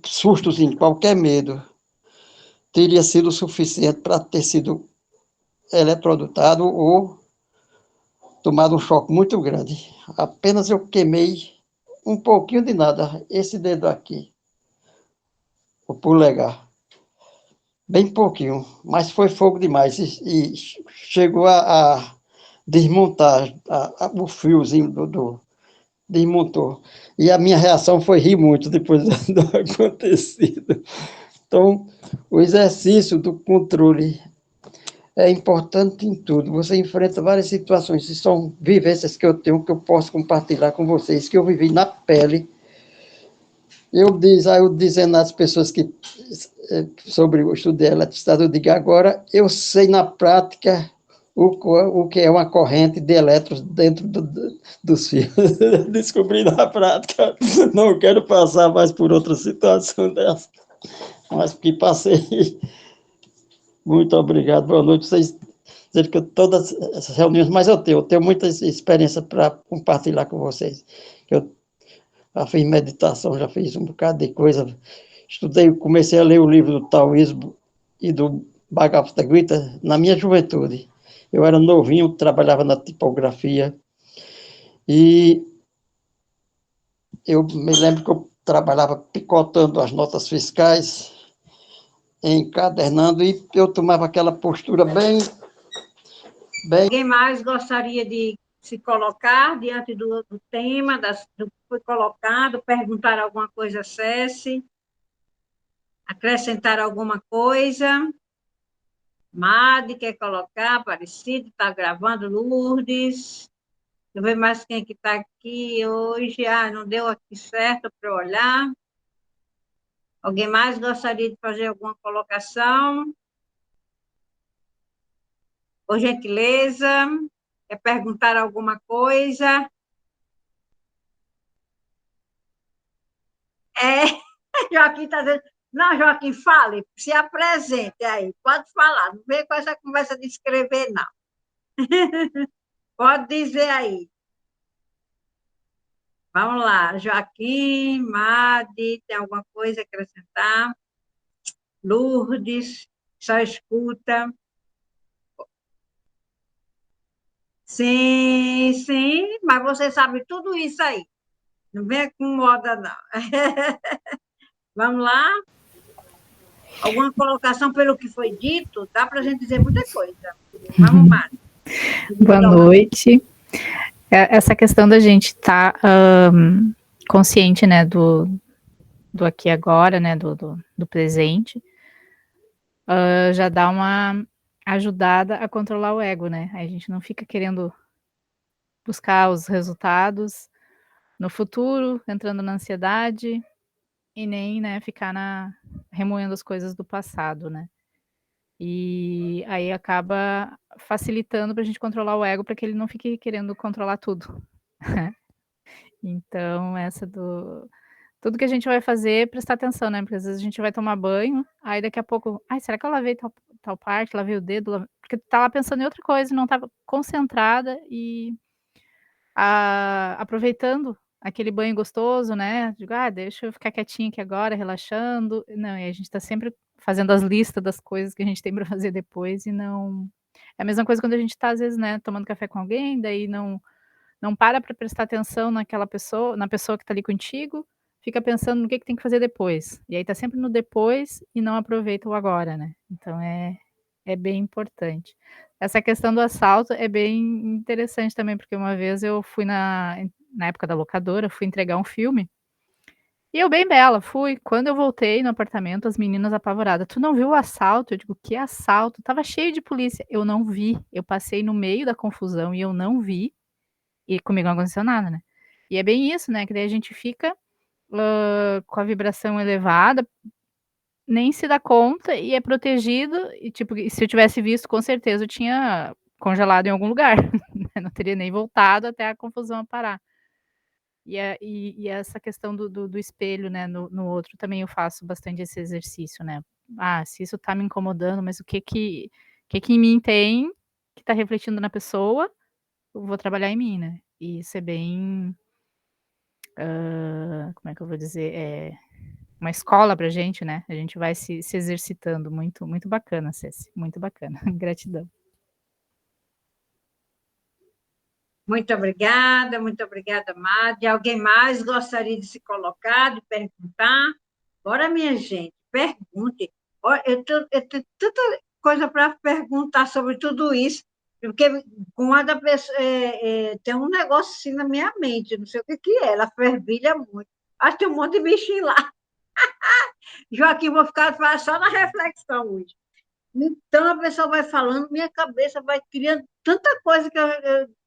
sustozinho, qualquer medo, teria sido suficiente para ter sido eletrodutado ou tomado um choque muito grande. Apenas eu queimei um pouquinho de nada, esse dedo aqui, o polegar. Bem pouquinho, mas foi fogo demais e chegou a desmontar o fiozinho desmontou. E a minha reação foi rir muito depois do acontecido. Então, o exercício do controle é importante em tudo. Você enfrenta várias situações, e são vivências que eu tenho, que eu posso compartilhar com vocês, que eu vivi na pele. Eu dizendo às pessoas que sobre o estudo de eletricidade, eu digo agora, eu sei na prática o que é uma corrente de elétrons dentro dos fios. Descobri na prática, não quero passar mais por outra situação dessa, mas que passei. Muito obrigado, boa noite. Vocês dizem que todas essas reuniões, mas eu tenho muita experiência para compartilhar com vocês. Eu já fiz meditação, já fiz um bocado de coisa. Estudei, comecei a ler o livro do Taoísmo e do Bhagavad Gita na minha juventude. Eu era novinho, trabalhava na tipografia e eu me lembro que eu trabalhava picotando as notas fiscais, encadernando, e eu tomava aquela postura bem. Alguém mais gostaria de se colocar diante do tema, do que foi colocado, perguntar alguma coisa, acesse, acrescentar alguma coisa? Madi quer colocar, Aparecido, está gravando, Lourdes. Deixa eu ver mais quem que está aqui hoje. Ah, não deu aqui certo para olhar. Alguém mais gostaria de fazer alguma colocação? Por gentileza, quer perguntar alguma coisa? É, Joaquim está dizendo. Não, Joaquim, fale, se apresente aí, pode falar, não vem com essa conversa de escrever, não. Pode dizer aí. Vamos lá, Joaquim, Madi, tem alguma coisa a acrescentar? Lourdes, só escuta. Sim, sim, mas você sabe tudo isso aí. Não vem com moda, não. Vamos lá? Alguma colocação pelo que foi dito? Dá para a gente dizer muita coisa. Vamos, Mari. Boa noite. Essa questão da gente estar consciente, né, do aqui e agora, né, do presente, já dá uma ajudada a controlar o ego, né? Aí a gente não fica querendo buscar os resultados no futuro, entrando na ansiedade, e nem, né, ficar remoendo as coisas do passado, né? E aí acaba facilitando para a gente controlar o ego, para que ele não fique querendo controlar tudo. Então, tudo que a gente vai fazer, prestar atenção, né? Porque às vezes a gente vai tomar banho, aí daqui a pouco, ai, será que eu lavei tal parte, lavei o dedo, porque tu tá lá pensando em outra coisa, não estava concentrada e aproveitando aquele banho gostoso, né? Digo, deixa eu ficar quietinha aqui agora, relaxando. Não, e a gente está sempre fazendo as listas das coisas que a gente tem para fazer depois e não. É a mesma coisa quando a gente está, às vezes, né, tomando café com alguém, daí não para prestar atenção naquela pessoa, na pessoa que está ali contigo, fica pensando no que tem que fazer depois. E aí tá sempre no depois e não aproveita o agora, né? Então é bem importante. Essa questão do assalto é bem interessante também, porque uma vez eu fui na época da locadora, fui entregar um filme, e eu bem bela, fui. Quando eu voltei no apartamento, as meninas apavoradas, tu não viu o assalto? Eu digo, que assalto? Tava cheio de polícia. Eu não vi, eu passei no meio da confusão e eu não vi, e comigo não aconteceu nada, né? E é bem isso, né? Que daí a gente fica com a vibração elevada, nem se dá conta e é protegido, e tipo, se eu tivesse visto, com certeza eu tinha congelado em algum lugar, não teria nem voltado até a confusão parar. E essa questão do espelho, né, no outro, também eu faço bastante esse exercício, né. Ah, se isso tá me incomodando, mas o que que em mim tem, que tá refletindo na pessoa, eu vou trabalhar em mim, né. E ser bem, como é que eu vou dizer? Uma escola pra gente, né, a gente vai se exercitando, muito muito bacana, Ceci, muito bacana. Gratidão. Muito obrigada, Madi. Alguém mais gostaria de se colocar, de perguntar? Bora, minha gente, pergunte. Ó, eu tenho tanta coisa para perguntar sobre tudo isso, porque quando a pessoa, tem um negócio assim na minha mente, não sei o que que é, ela fervilha muito. Acho que tem um monte de bichinho lá. Joaquim, vou ficar só na reflexão hoje. Então, a pessoa vai falando, minha cabeça vai criando tanta coisa que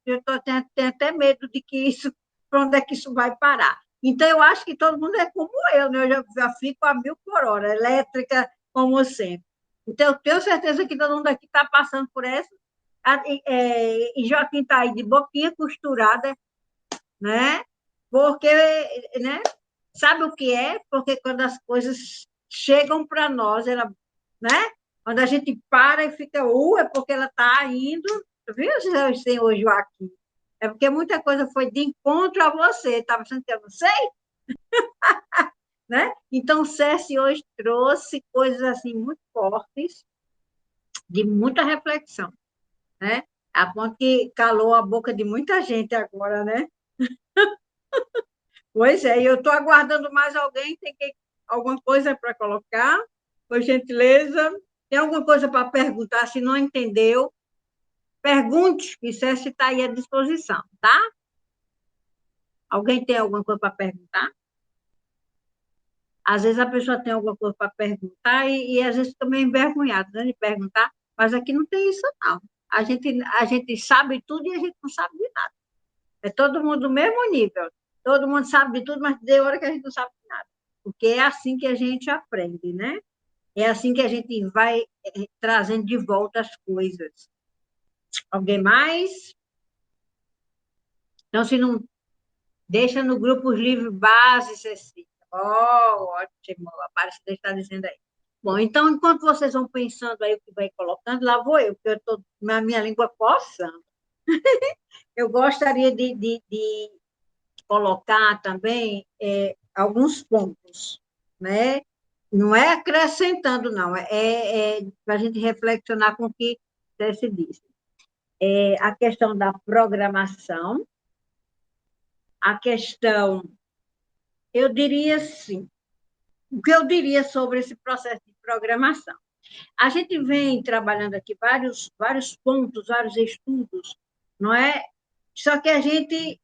tenho até medo de que isso, para onde é que isso vai parar. Então, eu acho que todo mundo é como eu, né? Eu já fico a 1.000 por hora, elétrica, como sempre. Então, eu tenho certeza que todo mundo aqui está passando por essa. E Joaquim está aí de boquinha costurada, né? Porque, né? Sabe o que é? Porque quando as coisas chegam para nós, ela, né? Quando a gente para e fica, é porque ela está indo. Viu, senhor Joaquim? É porque muita coisa foi de encontro a você. Estava achando que eu não sei, né? Então, o César hoje trouxe coisas assim muito fortes, de muita reflexão, né? A ponto que calou a boca de muita gente agora, né? Pois é, e eu estou aguardando mais alguém, alguma coisa para colocar, por gentileza. Tem alguma coisa para perguntar? Se não entendeu, pergunte, que César está aí à disposição, tá? Alguém tem alguma coisa para perguntar? Às vezes a pessoa tem alguma coisa para perguntar e às vezes fica meio envergonhada, né, de perguntar, mas aqui não tem isso, não. A gente sabe tudo e a gente não sabe de nada. É todo mundo do mesmo nível. Todo mundo sabe de tudo, mas tem hora que a gente não sabe de nada. Porque é assim que a gente aprende, né? É assim que a gente vai trazendo de volta as coisas. Alguém mais? Então, se não, deixa no grupo os livros base, Cecília. Ótimo, a Aparecida está dizendo aí. Bom, então, enquanto vocês vão pensando aí o que vai colocando, lá vou eu, porque eu estou na minha língua coçando. Eu gostaria de colocar também alguns pontos, né? Não é acrescentando, não, para a gente reflexionar com o que se disse. A questão da programação, a questão, eu diria assim, o que eu diria sobre esse processo de programação? A gente vem trabalhando aqui vários pontos, vários estudos, não é? Só que a gente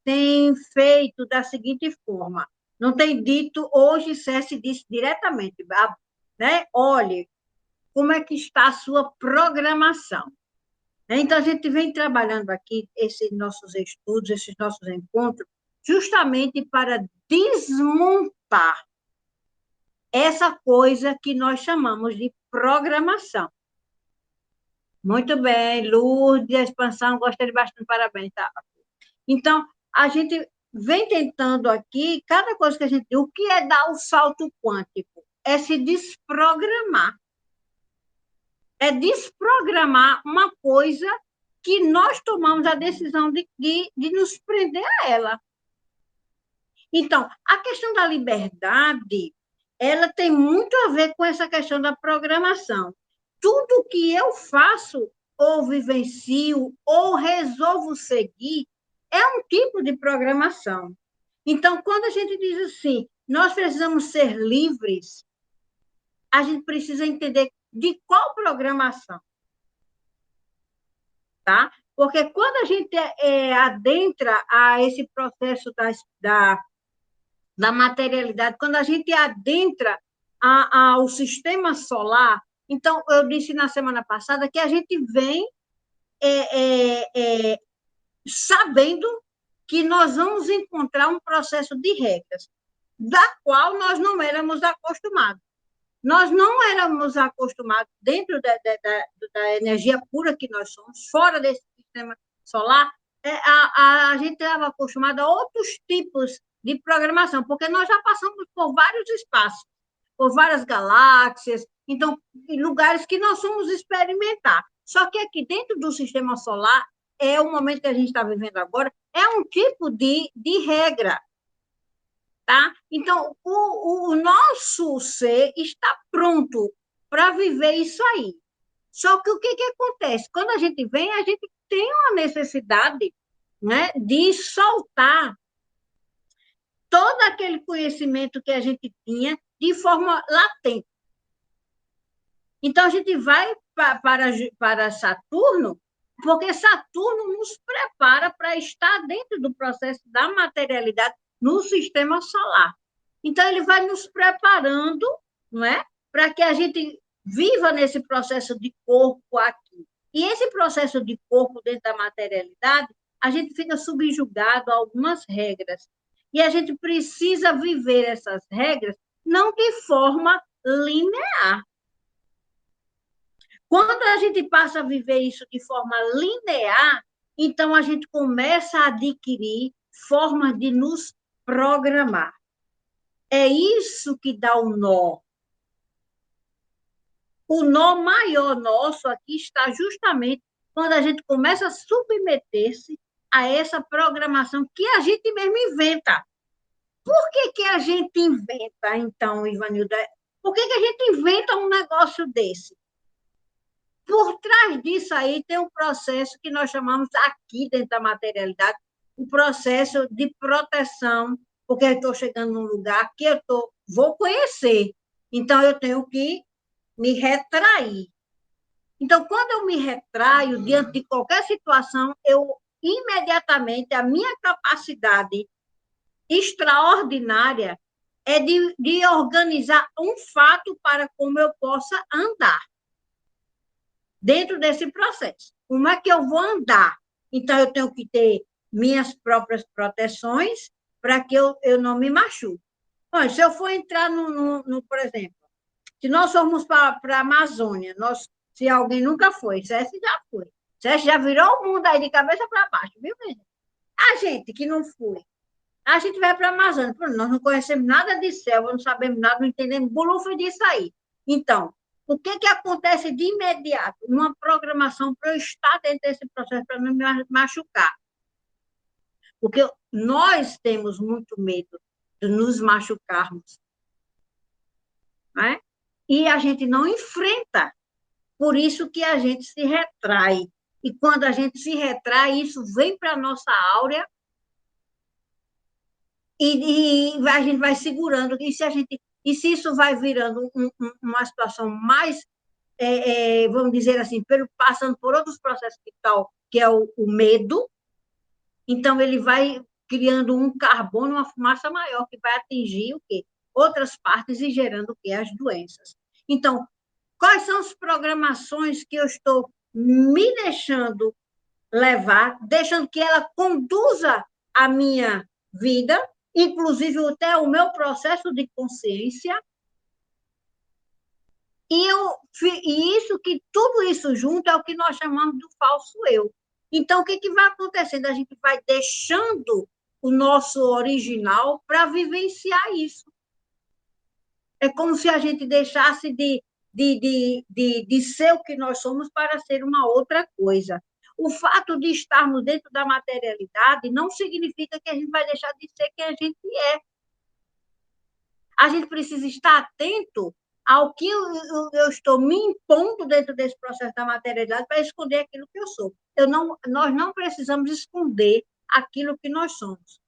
tem feito da seguinte forma, não tem dito, hoje César disse diretamente, né? Olhe, como é que está a sua programação? Então, a gente vem trabalhando aqui esses nossos estudos, esses nossos encontros, justamente para desmontar essa coisa que nós chamamos de programação. Muito bem, Lourdes, a expansão, gostei bastante, parabéns. Tá? Então, a gente vem tentando aqui, cada coisa que a gente... O que é dar o salto quântico? É se desprogramar. É desprogramar uma coisa que nós tomamos a decisão de nos prender a ela. Então, a questão da liberdade, ela tem muito a ver com essa questão da programação. Tudo que eu faço, ou vivencio, ou resolvo seguir, é um tipo de programação. Então, quando a gente diz assim, nós precisamos ser livres, a gente precisa entender de qual programação, tá? Porque quando a gente adentra a esse processo da materialidade, quando a gente adentra ao sistema solar, então, eu disse na semana passada que a gente vem sabendo que nós vamos encontrar um processo de regras, da qual nós não éramos acostumados. Nós não éramos acostumados, dentro da energia pura que nós somos, fora desse sistema solar, a gente estava acostumado a outros tipos de programação, porque nós já passamos por vários espaços, por várias galáxias, então, em lugares que nós fomos experimentar. Só que aqui dentro do sistema solar, é o momento que a gente está vivendo agora, é um tipo de regra. Tá? Então, o nosso ser está pronto para viver isso aí. Só que o que acontece? Quando a gente vem, a gente tem uma necessidade, né, de soltar todo aquele conhecimento que a gente tinha de forma latente. Então, a gente vai para Saturno, porque Saturno nos prepara para estar dentro do processo da materialidade no sistema solar. Então, ele vai nos preparando, não é, para que a gente viva nesse processo de corpo aqui. E esse processo de corpo dentro da materialidade, a gente fica subjugado a algumas regras. E a gente precisa viver essas regras não de forma linear. Quando a gente passa a viver isso de forma linear, então a gente começa a adquirir formas de nos programar. É isso que dá o nó. O nó maior nosso aqui está justamente quando a gente começa a submeter-se a essa programação que a gente mesmo inventa. Por que a gente inventa, então, Ivanilda? Por que a gente inventa um negócio desse? Por trás disso aí tem um processo que nós chamamos aqui dentro da materialidade, um processo de proteção, porque eu estou chegando num lugar que vou conhecer, então eu tenho que me retrair. Então, quando eu me retraio diante de qualquer situação, imediatamente, a minha capacidade extraordinária é de organizar um fato para como eu possa andar dentro desse processo. Como é que eu vou andar? Então, eu tenho que ter minhas próprias proteções para que eu não me machuque. Bom, se eu for entrar por exemplo, se nós formos para a Amazônia, se alguém nunca foi, César já foi. César já virou o mundo aí de cabeça para baixo, viu, gente? A gente que não foi, a gente vai para a Amazônia. Nós não conhecemos nada de selva, não sabemos nada, não entendemos bolufo disso aí. Então, o que acontece de imediato? Uma programação para eu estar dentro desse processo, para não me machucar. Porque nós temos muito medo de nos machucarmos. Não é? E a gente não enfrenta. Por isso que a gente se retrai. E quando a gente se retrai, isso vem para a nossa áurea e a gente vai segurando. E se isso vai virando uma situação mais, vamos dizer assim, passando por outros processos que é o medo, então ele vai criando um carbono, uma fumaça maior, que vai atingir o quê? Outras partes e gerando o quê? As doenças. Então, quais são as programações que eu estou me deixando levar, deixando que ela conduza a minha vida, inclusive até o meu processo de consciência, e tudo isso junto é o que nós chamamos do falso eu. Então, o que vai acontecendo? A gente vai deixando o nosso original para vivenciar isso. É como se a gente deixasse de ser o que nós somos para ser uma outra coisa. O fato de estarmos dentro da materialidade não significa que a gente vai deixar de ser quem a gente é. A gente precisa estar atento ao que eu estou me impondo dentro desse processo da materialidade para esconder aquilo que eu sou. Nós não precisamos esconder aquilo que nós somos.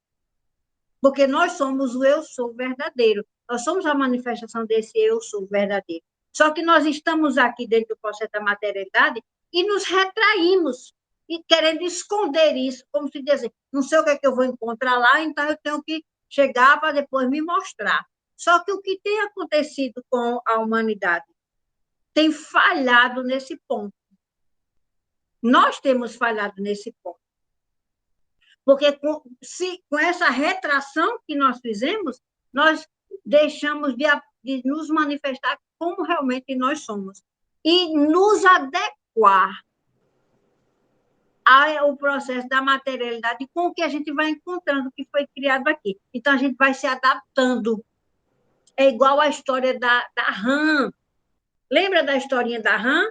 Porque nós somos o eu sou verdadeiro. Nós somos a manifestação desse eu sou verdadeiro. Só que nós estamos aqui dentro do processo da materialidade e nos retraímos, e querendo esconder isso, como se dizer, não sei o que é que eu vou encontrar lá, então eu tenho que chegar para depois me mostrar. Só que o que tem acontecido com a humanidade tem falhado nesse ponto. Nós temos falhado nesse ponto. Porque com essa retração que nós fizemos, nós deixamos de nos manifestar como realmente nós somos. E nos adequar o processo da materialidade com o que a gente vai encontrando, que foi criado aqui. Então, a gente vai se adaptando. É igual a história da rã. Lembra da historinha da rã?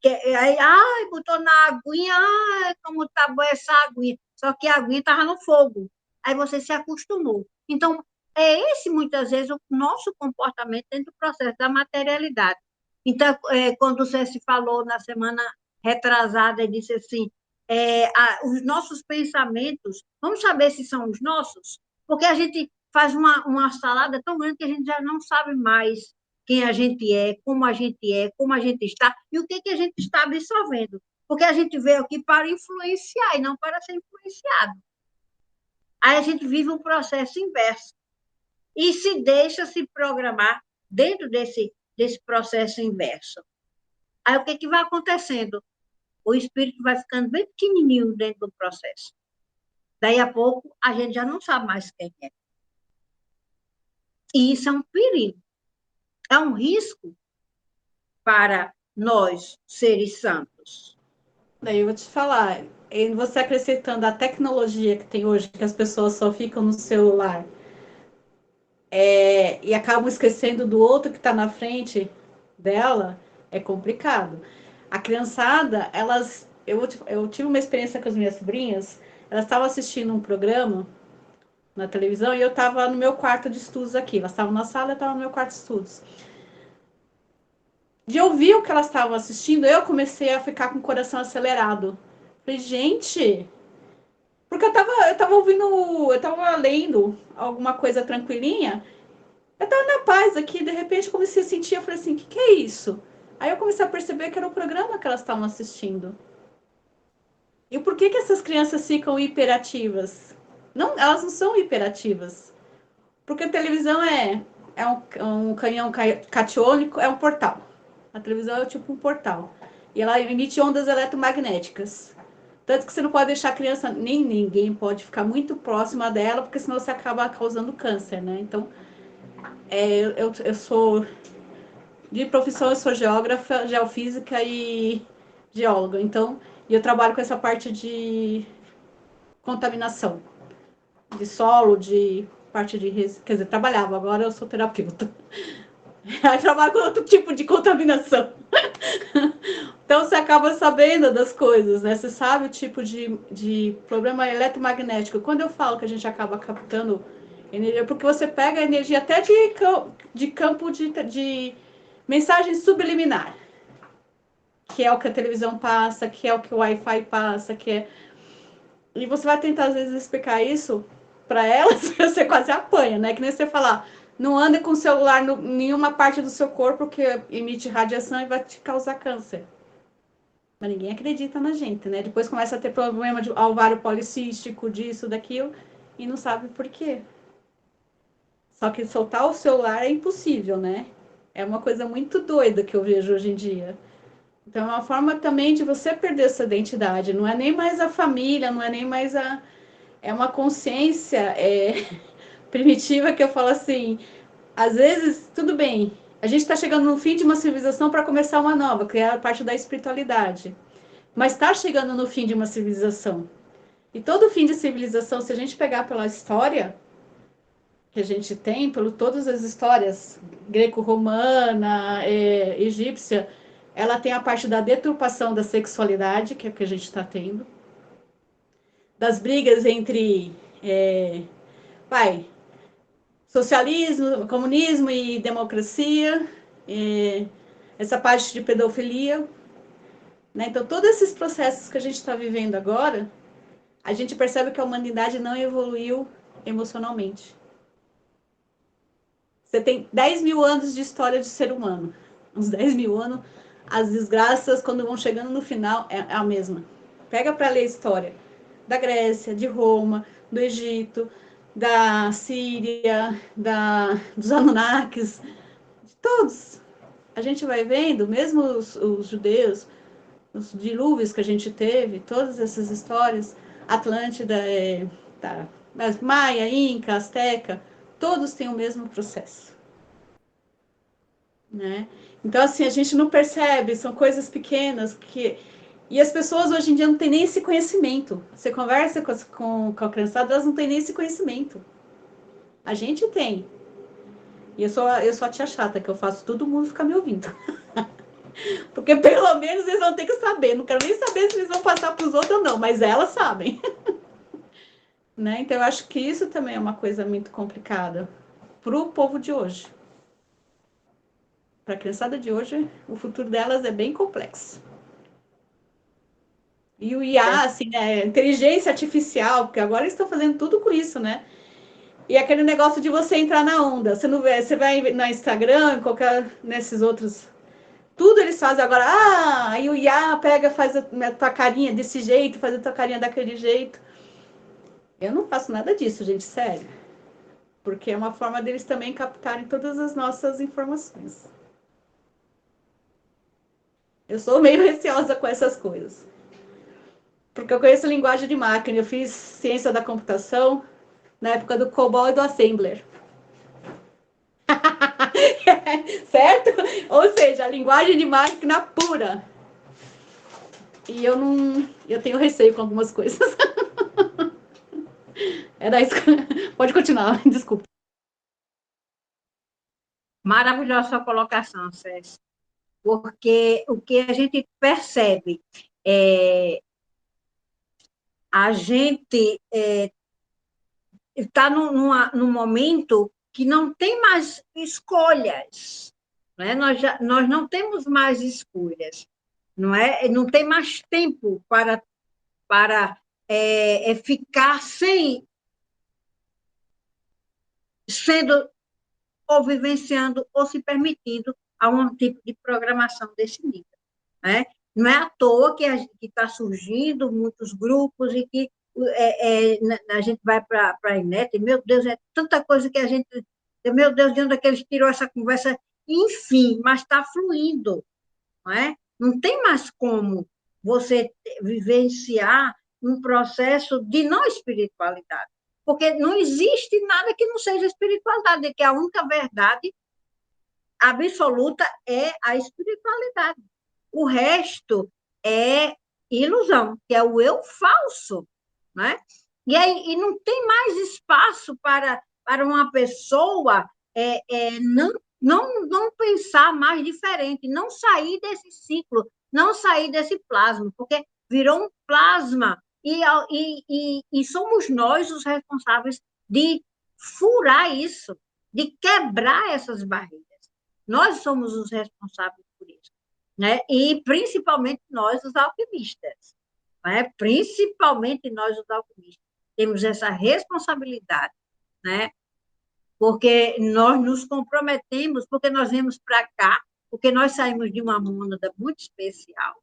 Aí, ai, botou na aguinha, ai, como tá boa essa aguinha. Só que a aguinha estava no fogo. Aí você se acostumou. Então, é esse, muitas vezes, o nosso comportamento dentro do processo da materialidade. Então, quando você se falou na semana retrasada, e disse assim, os nossos pensamentos, vamos saber se são os nossos? Porque a gente faz uma salada tão grande que a gente já não sabe mais quem a gente é, como a gente está e o que a gente está absorvendo. Porque a gente veio aqui para influenciar e não para ser influenciado. Aí a gente vive um processo inverso e se deixa se programar dentro desse processo inverso. Aí o que vai acontecendo? O espírito vai ficando bem pequenininho dentro do processo. Daí a pouco, a gente já não sabe mais quem é. E isso é um perigo. É um risco para nós, seres santos. Daí eu vou te falar, você acrescentando a tecnologia que tem hoje, que as pessoas só ficam no celular, e acabam esquecendo do outro que está na frente dela, é complicado. A criançada, eu tive uma experiência com as minhas sobrinhas, elas estavam assistindo um programa na televisão e eu estava no meu quarto de estudos aqui. Elas estavam na sala, eu estava no meu quarto de estudos. De ouvir o que elas estavam assistindo, eu comecei a ficar com o coração acelerado. Falei, gente, porque eu tava ouvindo, eu tava lendo alguma coisa tranquilinha, eu tava na paz aqui, de repente comecei a sentir, eu falei assim, o que é isso? Aí eu comecei a perceber que era o programa que elas estavam assistindo. E por que essas crianças ficam hiperativas? Não, elas não são hiperativas. Porque a televisão um canhão catiônico, é um portal. A televisão é tipo um portal. E ela emite ondas eletromagnéticas. Tanto que você não pode deixar a criança, nem ninguém pode ficar muito próxima dela, porque senão você acaba causando câncer, né? Então, eu sou, de profissão, eu sou geógrafa, geofísica e geóloga. Então, eu trabalho com essa parte de contaminação, de solo, de parte de... Quer dizer, trabalhava, agora eu sou terapeuta. Aí trabalho com outro tipo de contaminação. Então você acaba sabendo das coisas, né? Você sabe o tipo de problema eletromagnético. Quando eu falo que a gente acaba captando energia, porque você pega a energia até de campo de mensagem subliminar, que é o que a televisão passa, que é o que o Wi-Fi passa, que é... E você vai tentar, às vezes, explicar isso para elas, você quase apanha, né? Que nem você falar, não ande com o celular em nenhuma parte do seu corpo que emite radiação e vai te causar câncer. Mas ninguém acredita na gente, né? Depois começa a ter problema de ovário policístico, disso, daquilo, e não sabe por quê. Só que soltar o celular é impossível, né? É uma coisa muito doida que eu vejo hoje em dia. Então é uma forma também de você perder essa identidade. Não é nem mais a família, não é nem mais a... É uma consciência primitiva que eu falo assim, às vezes, tudo bem, a gente está chegando no fim de uma civilização para começar uma nova, que é a parte da espiritualidade. Mas está chegando no fim de uma civilização. E todo fim de civilização, se a gente pegar pela história que a gente tem, por todas as histórias greco-romana, egípcia, ela tem a parte da deturpação da sexualidade, que é o que a gente está tendo, das brigas entre socialismo, comunismo e democracia, essa parte de pedofilia, né? Então, todos esses processos que a gente está vivendo agora, a gente percebe que a humanidade não evoluiu emocionalmente. Você tem 10 mil anos de história de ser humano. Uns 10 mil anos, as desgraças, quando vão chegando no final, é a mesma. Pega para ler a história da Grécia, de Roma, do Egito, da Síria, dos Anunnakis, de todos. A gente vai vendo, mesmo os judeus, os dilúvios que a gente teve, todas essas histórias, Atlântida, Maia, Inca, Azteca, todos têm o mesmo processo, né? Então, assim, a gente não percebe, são coisas pequenas E as pessoas hoje em dia não têm nem esse conhecimento. Você conversa com a criançada, elas não têm nem esse conhecimento. A gente tem. E eu sou a tia chata, que eu faço todo mundo ficar me ouvindo. Porque pelo menos eles vão ter que saber. Não quero nem saber se eles vão passar para os outros ou não, mas elas sabem. Né? Então eu acho que isso também é uma coisa muito complicada para o povo de hoje. Para a criançada de hoje, o futuro delas é bem complexo. E o IA, assim, né, inteligência artificial, porque agora eles estão fazendo tudo com isso, né? E aquele negócio de você entrar na onda. Você não vê, você vai no Instagram, qualquer nesses outros, tudo eles fazem agora. Ah, aí o IA pega, faz a tua carinha desse jeito, faz a tua carinha daquele jeito. Eu não faço nada disso, gente, sério. Porque é uma forma deles também captarem todas as nossas informações. Eu sou meio receosa com essas coisas. Porque eu conheço linguagem de máquina, eu fiz ciência da computação na época do COBOL e do Assembler. Certo? Ou seja, a linguagem de máquina pura. E eu não. Eu tenho receio com algumas coisas. Era isso. Pode continuar, desculpa. Maravilhosa sua colocação, César, porque o que a gente percebe é a gente está num momento que não tem mais escolhas, né? Nós não temos mais escolhas, não é? Não tem mais tempo para ficar sendo ou vivenciando ou se permitindo a um tipo de programação desse nível, né? Não é à toa que está surgindo muitos grupos e que a gente vai para a internet, e, meu Deus, é tanta coisa que a gente... Meu Deus, de onde é que eles tiram essa conversa? Enfim, mas está fluindo, não é? Não tem mais como você vivenciar um processo de não espiritualidade, porque não existe nada que não seja espiritualidade, que a única verdade absoluta é a espiritualidade. O resto é ilusão, que é o eu falso, né? E não tem mais espaço para uma pessoa não pensar mais diferente, não sair desse ciclo, não sair desse plasma, porque virou um plasma e somos nós os responsáveis de furar isso, de quebrar essas barreiras. Nós somos os responsáveis por isso, né? E principalmente nós, os alquimistas, né? Principalmente nós, os alquimistas, temos essa responsabilidade, né? Porque nós nos comprometemos, porque nós viemos para cá, porque nós saímos de uma mônada muito especial,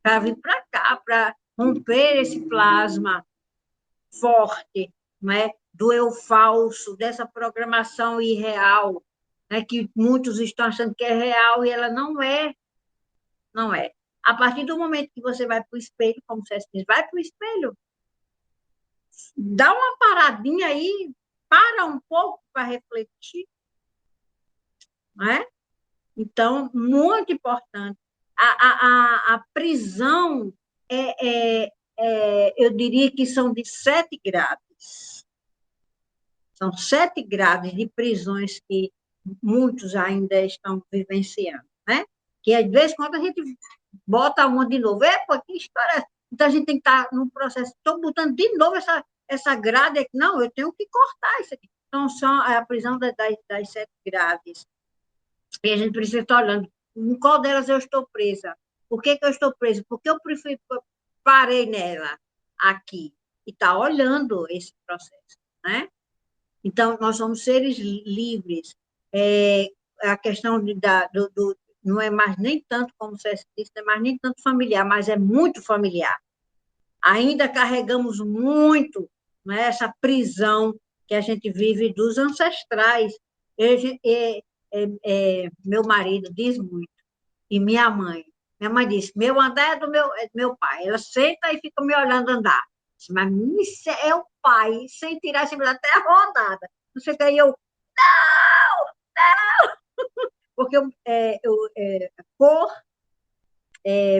para vir para cá, para romper esse plasma forte, né? Do eu falso, dessa programação irreal, né? Que muitos estão achando que é real e ela não é, não é. A partir do momento que você vai para o espelho, como você diz, vai para o espelho, dá uma paradinha aí, para um pouco para refletir, não é? Então, muito importante. A prisão, eu diria que são de 7 graus. São 7 graus de prisões que muitos ainda estão vivenciando, né? Que, às vezes, quando a gente bota uma de novo, epa, que história é essa? Então, a gente tem que estar num processo, estou botando de novo essa grade aqui. Não, eu tenho que cortar isso aqui. Então, são a prisão das 7 grades. E a gente precisa estar olhando em qual delas eu estou presa. Por que eu estou presa? Porque eu parei nela aqui. E está olhando esse processo, né? Então, nós somos seres livres. A questão não é mais nem tanto, como você disse, não é mais nem tanto familiar, mas é muito familiar. Ainda carregamos muito, né, essa prisão que a gente vive dos ancestrais. Meu marido diz muito, e minha mãe. Minha mãe disse, meu andar é do meu pai. Ela senta e fica me olhando andar. Mas isso é o pai, sem tirar sempre até a rodada. Não sei o que, eu, não, não, porque cor,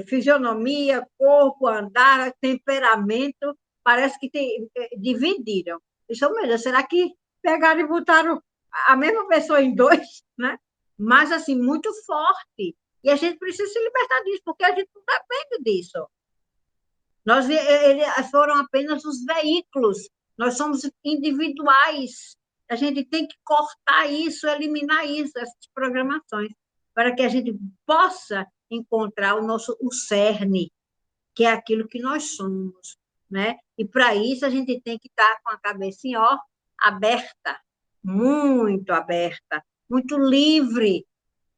fisionomia, corpo, andar, temperamento, parece que dividiram. Isso mesmo, será que pegaram e botaram a mesma pessoa em dois, né? Mas, assim, muito forte. E a gente precisa se libertar disso, porque a gente não depende disso. Eles foram apenas os veículos, nós somos individuais. A gente tem que cortar isso, eliminar isso, essas programações, para que a gente possa encontrar o cerne, que é aquilo que nós somos, né? E para isso a gente tem que estar com a cabecinha, ó, aberta, muito livre,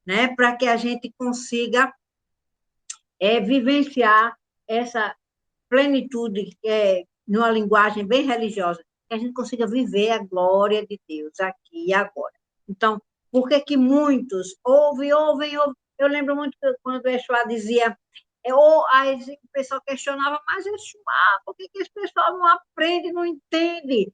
né? Para que a gente consiga vivenciar essa plenitude, numa linguagem bem religiosa, que a gente consiga viver a glória de Deus aqui e agora. Então, por que que muitos ouvem? Eu lembro muito que quando o Yeshua dizia, aí o pessoal questionava, mas Yeshua, por que que esse pessoal não aprende, não entende?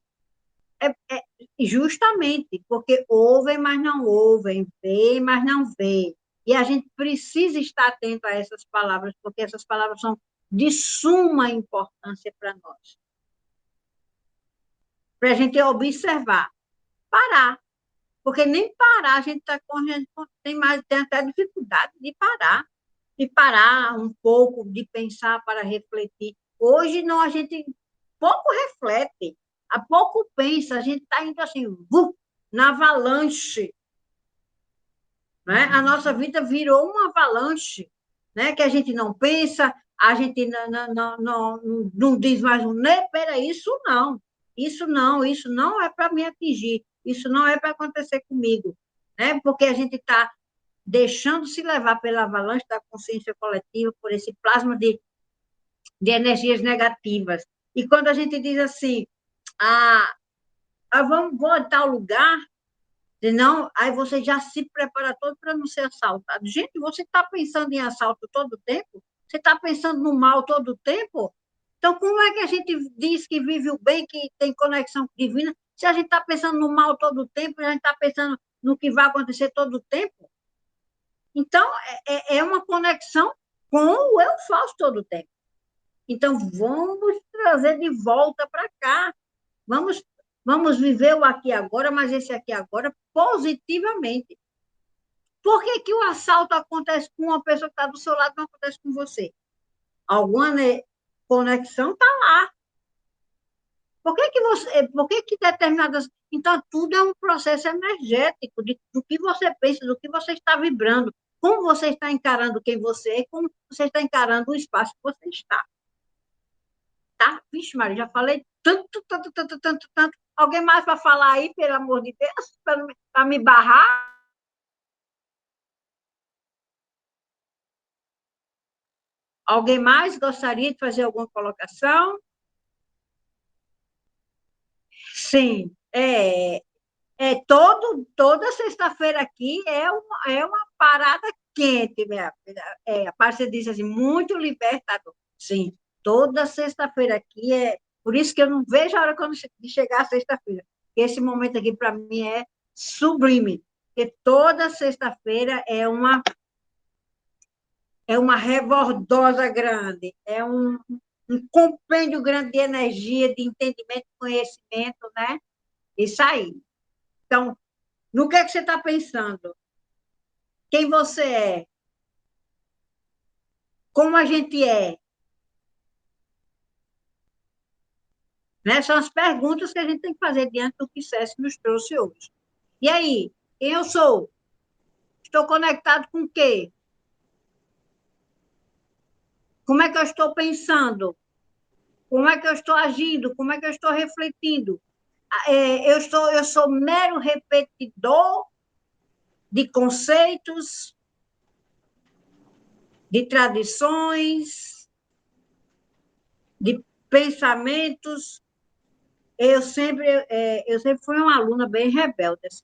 Justamente porque ouvem, mas não ouvem, veem, mas não veem. E a gente precisa estar atento a essas palavras, porque essas palavras são de suma importância para nós. Para a gente observar, parar. Porque nem parar, a gente tem até dificuldade de parar um pouco, de pensar para refletir. Hoje não, a gente pouco reflete, a pouco pensa, a gente está indo assim, na avalanche. Né? A nossa vida virou uma avalanche, né? Que a gente não pensa, a gente não diz mais um, né? Peraí, isso não é para me atingir, isso não é para acontecer comigo, né? Porque a gente está deixando se levar pela avalanche da consciência coletiva, por esse plasma de energias negativas. E quando a gente diz assim, vou a tal lugar, senão, aí você já se prepara todo para não ser assaltado. Gente, você está pensando em assalto todo o tempo? Você está pensando no mal todo o tempo? Então, como é que a gente diz que vive o bem, que tem conexão divina, se a gente está pensando no mal todo o tempo, a gente está pensando no que vai acontecer todo o tempo? Então, é uma conexão com o eu falso todo o tempo. Então, vamos trazer de volta para cá. Vamos viver o aqui e agora, mas esse aqui e agora positivamente. Por que que o assalto acontece com uma pessoa que está do seu lado, não acontece com você? Alguma conexão está lá. Por que que determinadas... Então, tudo é um processo energético do que você pensa, do que você está vibrando, como você está encarando quem você é, como você está encarando o espaço que você está. Tá? Vixe, Maria, já falei tanto. Alguém mais para falar aí, pelo amor de Deus, para me barrar? Alguém mais gostaria de fazer alguma colocação? Sim, toda sexta-feira aqui é uma parada quente, minha filha. A parte diz assim, muito libertador. Sim, toda sexta-feira aqui por isso que eu não vejo a hora de chegar a sexta-feira. Esse momento aqui, para mim, é sublime, porque toda sexta-feira é uma rebordosa grande, é um compêndio grande de energia, de entendimento, conhecimento, né? Isso aí. Então, no que é que você está pensando? Quem você é? Como a gente é? Né? São as perguntas que a gente tem que fazer diante do que o SESC nos trouxe hoje. E aí, quem eu sou? Estou conectado com o quê? Como é que eu estou pensando? Como é que eu estou agindo? Como é que eu estou refletindo? Eu sou mero repetidor de conceitos, de tradições, de pensamentos. Eu sempre fui uma aluna bem rebelde. Assim.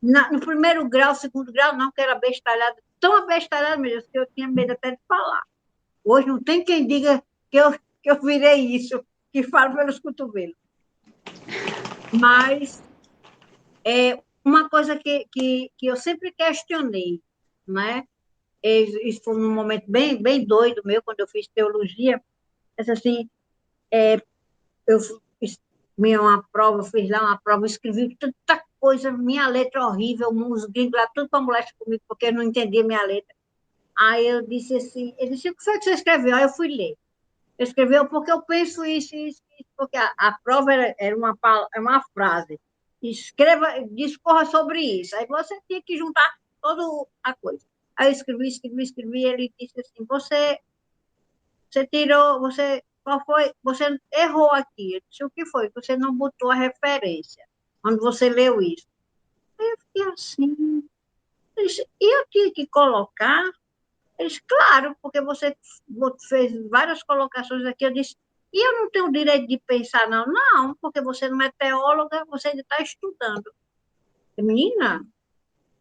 No primeiro grau, segundo grau, não, que era bestalhada, tão abestalhada mesmo, que eu tinha medo até de falar. Hoje não tem quem diga que eu virei isso, que falo pelos cotovelos. Mas uma coisa que eu sempre questionei, né? Isso foi um momento bem, bem doido meu, quando eu fiz teologia. Disse assim, eu fiz uma prova, eu fiz lá uma prova, eu escrevi tanta coisa, minha letra horrível, uns gringos lá, tudo para molestar comigo, porque eu não entendia minha letra. Aí eu disse assim, ele disse, o que foi que você escreveu? Aí eu fui ler. Escreveu porque eu penso isso, porque a prova era uma frase. Escreva, discorra sobre isso. Aí você tinha que juntar toda a coisa. Aí eu escrevi, ele disse assim, você tirou, qual foi? Você errou aqui. Eu disse, o que foi? Você não botou a referência quando você leu isso. Aí eu fiquei assim, e eu tinha que colocar. Eles, claro, porque você fez várias colocações aqui. Eu disse, e eu não tenho o direito de pensar, não? Não, porque você não é teóloga, você ainda está estudando. Menina,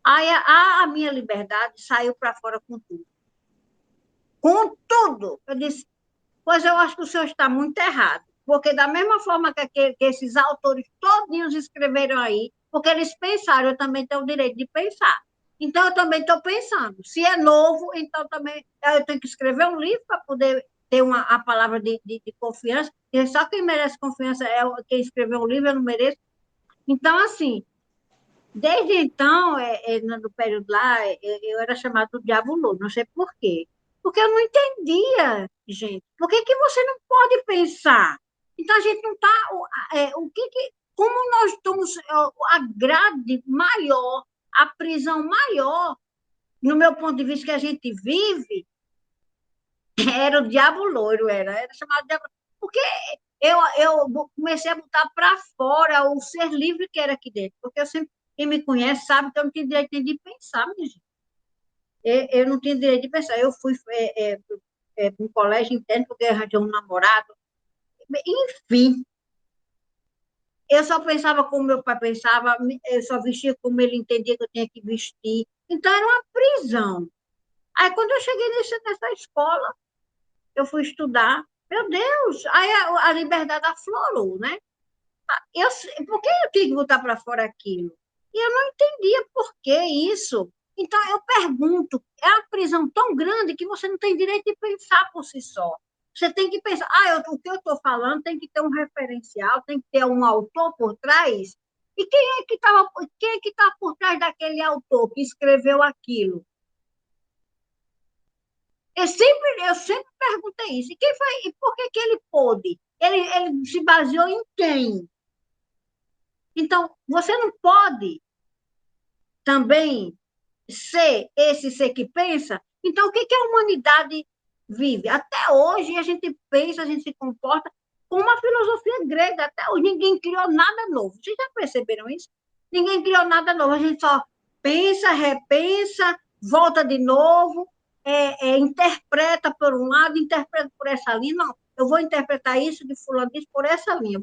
aí a minha liberdade saiu para fora com tudo. Com tudo. Eu disse, pois eu acho que o senhor está muito errado. Porque da mesma forma que esses autores todos escreveram aí, porque eles pensaram, eu também tenho o direito de pensar. Então, eu também estou pensando. Se é novo, então também eu tenho que escrever um livro para poder ter a palavra de confiança. E só quem merece confiança é quem escreveu um livro, eu não mereço. Então, assim, desde então, no período lá, eu era chamado do Diabo Louro, não sei por quê. Porque eu não entendia, gente. Por que que você não pode pensar? Então, a gente não está... como nós estamos... A grade maior, a prisão maior, no meu ponto de vista, que a gente vive, era o Diabo Louro, era chamado Diabo Louro. Porque eu comecei a botar para fora o ser livre que era aqui dentro. Porque eu sempre... Quem me conhece sabe que eu não tenho direito nem de pensar, minha gente. Eu não tinha direito de pensar. Eu fui para um colégio interno porque eu arranjei um namorado. Enfim, eu só pensava como meu pai pensava, eu só vestia como ele entendia que eu tinha que vestir. Então, era uma prisão. Aí, quando eu cheguei nessa escola, eu fui estudar. Meu Deus, aí a liberdade aflorou, né? Por que eu tinha que botar para fora aquilo? E eu não entendia por que isso. Então, eu pergunto, é uma prisão tão grande que você não tem direito de pensar por si só. Você tem que pensar, o que eu estou falando tem que ter um referencial, tem que ter um autor por trás. E quem é que está por trás daquele autor que escreveu aquilo? Eu sempre perguntei isso. E quem foi? E por que ele pôde? Ele se baseou em quem? Então, você não pode também ser esse ser que pensa. Então, o que a humanidade vive? Até hoje, a gente pensa, a gente se comporta com uma filosofia grega. Até hoje, ninguém criou nada novo. Vocês já perceberam isso? Ninguém criou nada novo. A gente só pensa, repensa, volta de novo, interpreta por um lado, interpreta por essa linha. Não, eu vou interpretar isso de fulano disso por essa linha.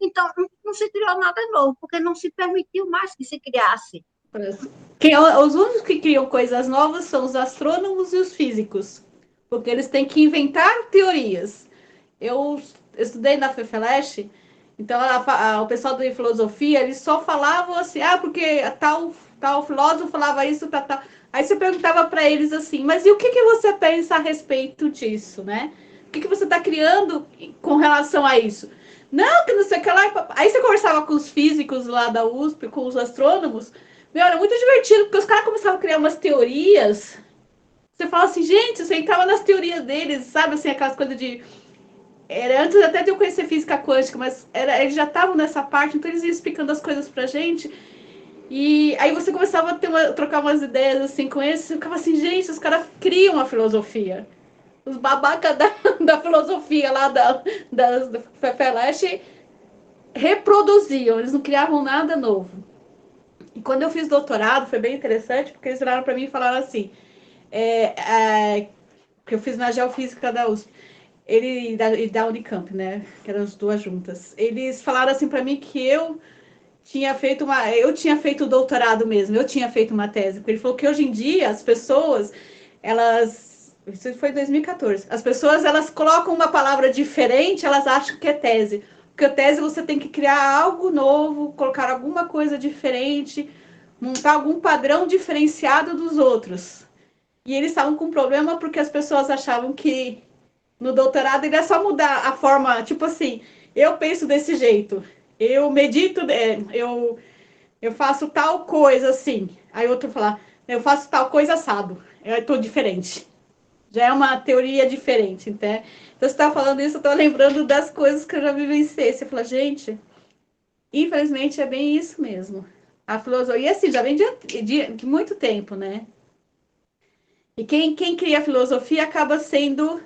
Então, não se criou nada novo, porque não se permitiu mais que se criasse. Os únicos que criam coisas novas são os astrônomos e os físicos, porque eles têm que inventar teorias. Eu estudei na FEFELESH, então o pessoal da filosofia, eles só falavam assim, porque tal filósofo falava isso, tal. Aí você perguntava para eles assim, mas e o que você pensa a respeito disso, né? O que você está criando com relação a isso? Não, que não sei o que lá. Aí você conversava com os físicos lá da USP, com os astrônomos. Meu, era muito divertido, porque os caras começavam a criar umas teorias. Você fala assim, gente, você entrava nas teorias deles, sabe? Assim, aquelas coisas de... Era antes até de eu conhecer física quântica, mas eles já estavam nessa parte, então eles iam explicando as coisas pra gente. E aí você começava a trocar umas ideias assim com eles, você ficava assim, gente, os caras criam a filosofia. Os babacas da filosofia lá da FEFELESH reproduziam, eles não criavam nada novo. E quando eu fiz doutorado, foi bem interessante, porque eles viraram para mim e falaram assim, que eu fiz na Geofísica da USP, e da Unicamp, né, que eram as duas juntas. Eles falaram assim para mim que eu tinha feito doutorado mesmo, eu tinha feito uma tese, porque ele falou que hoje em dia as pessoas, isso foi em 2014, as pessoas, elas colocam uma palavra diferente, elas acham que é tese, porque a tese você tem que criar algo novo, colocar alguma coisa diferente, montar algum padrão diferenciado dos outros. E eles estavam com problema porque as pessoas achavam que no doutorado ele é só mudar a forma, tipo assim, eu penso desse jeito, eu medito, eu faço tal coisa assim. Aí outro fala, eu faço tal coisa assado. Eu estou diferente. Já é uma teoria diferente, então você está falando isso, eu estou lembrando das coisas que eu já vivenciei. Você fala, gente, infelizmente é bem isso mesmo. A filosofia, e assim, já vem de muito tempo, né? E quem cria a filosofia acaba sendo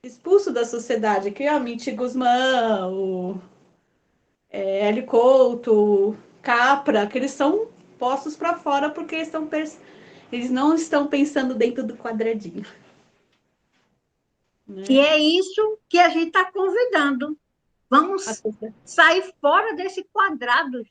expulso da sociedade, que é o Amit Guzmán, o Hélio Couto, Capra, que eles são postos para fora porque eles não estão pensando dentro do quadradinho. E Né? é isso que a gente está convidando. Vamos sair fora desse quadrado.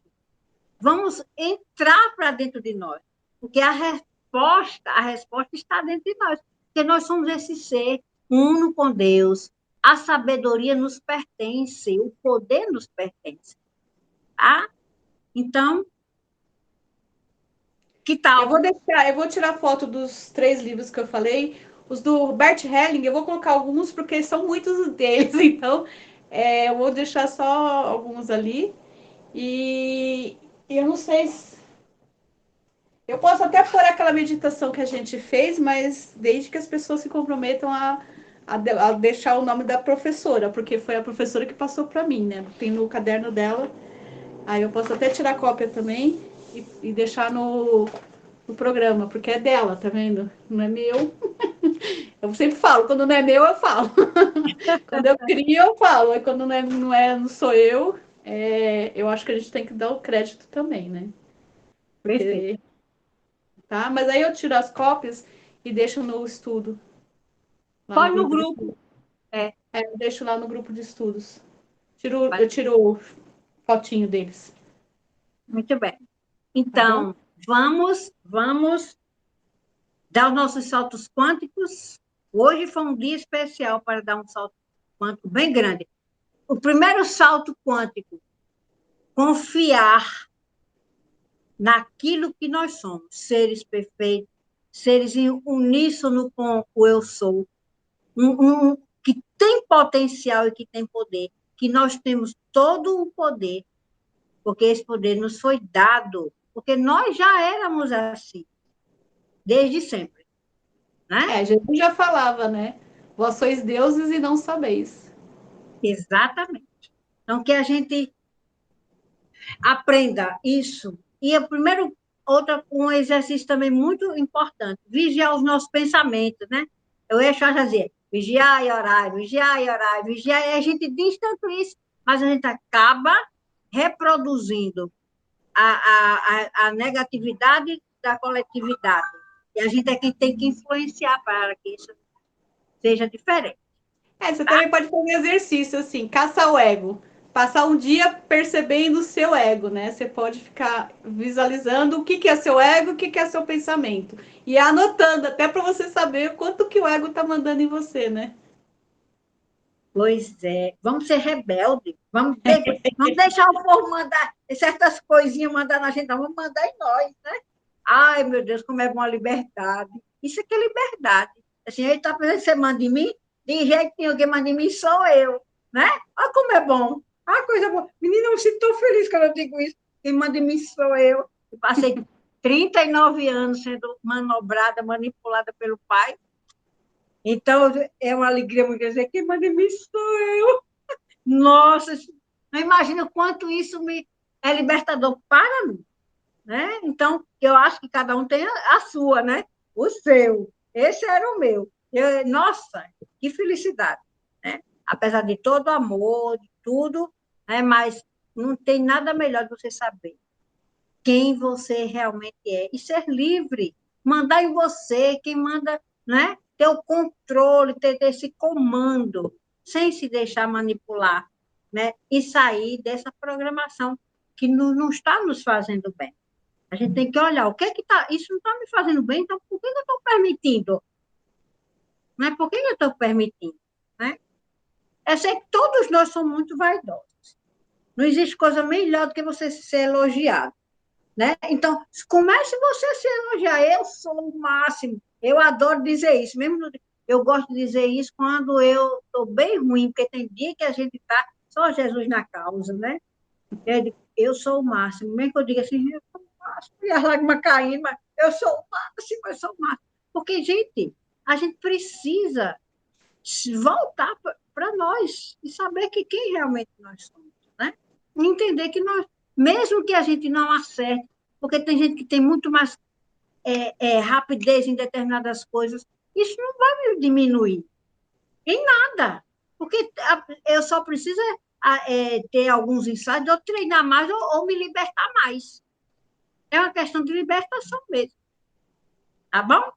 Vamos entrar para dentro de nós. Porque a resposta está dentro de nós. Porque nós somos esse ser uno com Deus. A sabedoria nos pertence, o poder nos pertence. Tá? Então, que tal? Eu vou tirar foto dos 3 livros que eu falei. Os do Bert Helling, eu vou colocar alguns porque são muitos deles, então eu vou deixar só alguns ali. E eu não sei se. Eu posso até pôr aquela meditação que a gente fez, mas desde que as pessoas se comprometam a deixar o nome da professora, porque foi a professora que passou para mim, né? Tem no caderno dela. Aí eu posso até tirar cópia também e deixar no programa, porque é dela, tá vendo? Não é meu. Eu sempre falo, quando não é meu, eu falo. Quando eu crio, eu falo. E quando não sou eu, eu acho que a gente tem que dar o crédito também, né? Perfeito. Porque, tá? Mas aí eu tiro as cópias e deixo no estudo. Lá no Põe no grupo de grupo. estudos. É, Eu deixo lá no grupo de estudos. Eu tiro fotinho deles. muito bem. Tá bom? Então, vamos dar os nossos saltos quânticos. Hoje foi um dia especial para dar um salto quântico bem grande. O primeiro salto quântico, confiar naquilo que nós somos, seres perfeitos, seres em uníssono com o eu sou, que tem potencial e que tem poder, que nós temos todo o poder, porque esse poder nos foi dado, porque nós já éramos assim, desde sempre, né? Jesus já falava, né? Vós sois deuses e não sabeis. Exatamente. Então, que a gente aprenda isso. E o primeiro, um exercício também muito importante, vigiar os nossos pensamentos, né? Eu ia já dizer, vigiar e orar, vigiar e orar, vigiar, e a gente diz tanto isso, mas a gente acaba reproduzindo a negatividade da coletividade. E a gente é quem tem que influenciar para que isso seja diferente. Você também pode fazer um exercício assim, caça o ego. Passar um dia percebendo o seu ego, né? Você pode ficar visualizando o que é seu ego, o que é seu pensamento. E anotando, até para você saber quanto que o ego tá mandando em você, né? Pois é, vamos ser rebeldes, vamos deixar o povo mandar certas coisinhas, mandar na gente, não, vamos mandar em nós, né? Ai, meu Deus, como é bom a liberdade. Isso aqui é liberdade. Assim, ele está pensando que você manda em mim, de jeito nenhum, quem manda em mim sou eu, né? Olha como é bom. Ah, coisa boa. Menina, eu me sinto tão feliz quando eu digo isso. Quem manda em mim sou eu. Eu passei 39 anos sendo manobrada, manipulada pelo pai. Então, é uma alegria muito dizer, quem manda em mim sou eu. Nossa, não imagina o quanto isso é libertador para mim, né? Então, eu acho que cada um tem a sua, né? O seu. Esse era o meu. Nossa, que felicidade, né? Apesar de todo o amor, de tudo, né? Mas não tem nada melhor do que você saber quem você realmente é e ser livre, mandar em você, quem manda, né? Ter o controle, ter esse comando, sem se deixar manipular, né? E sair dessa programação que não está nos fazendo bem. A gente tem que olhar o que é que tá, isso não está me fazendo bem, então por que eu estou permitindo? Né? Por que eu estou permitindo? Né? Eu sei que todos nós somos muito vaidosos. Não existe coisa melhor do que você ser elogiado. Né? Então, comece você a se elogiar. Eu sou o máximo. Eu adoro dizer isso, mesmo eu gosto de dizer isso quando eu estou bem ruim, porque tem dia que a gente está só Jesus na causa, né? Eu sou o máximo, mesmo que eu diga assim, eu sou o máximo, e as lágrimas caindo, mas eu sou o máximo, eu sou o máximo. Porque, gente, a gente precisa voltar para nós e saber que quem realmente nós somos, né? E entender que nós, mesmo que a gente não acerte, porque tem gente que tem muito mais rapidez em determinadas coisas, isso não vai me diminuir em nada, porque eu só preciso ter alguns ensaios, eu treinar mais ou me libertar mais. É uma questão de libertação mesmo, tá bom?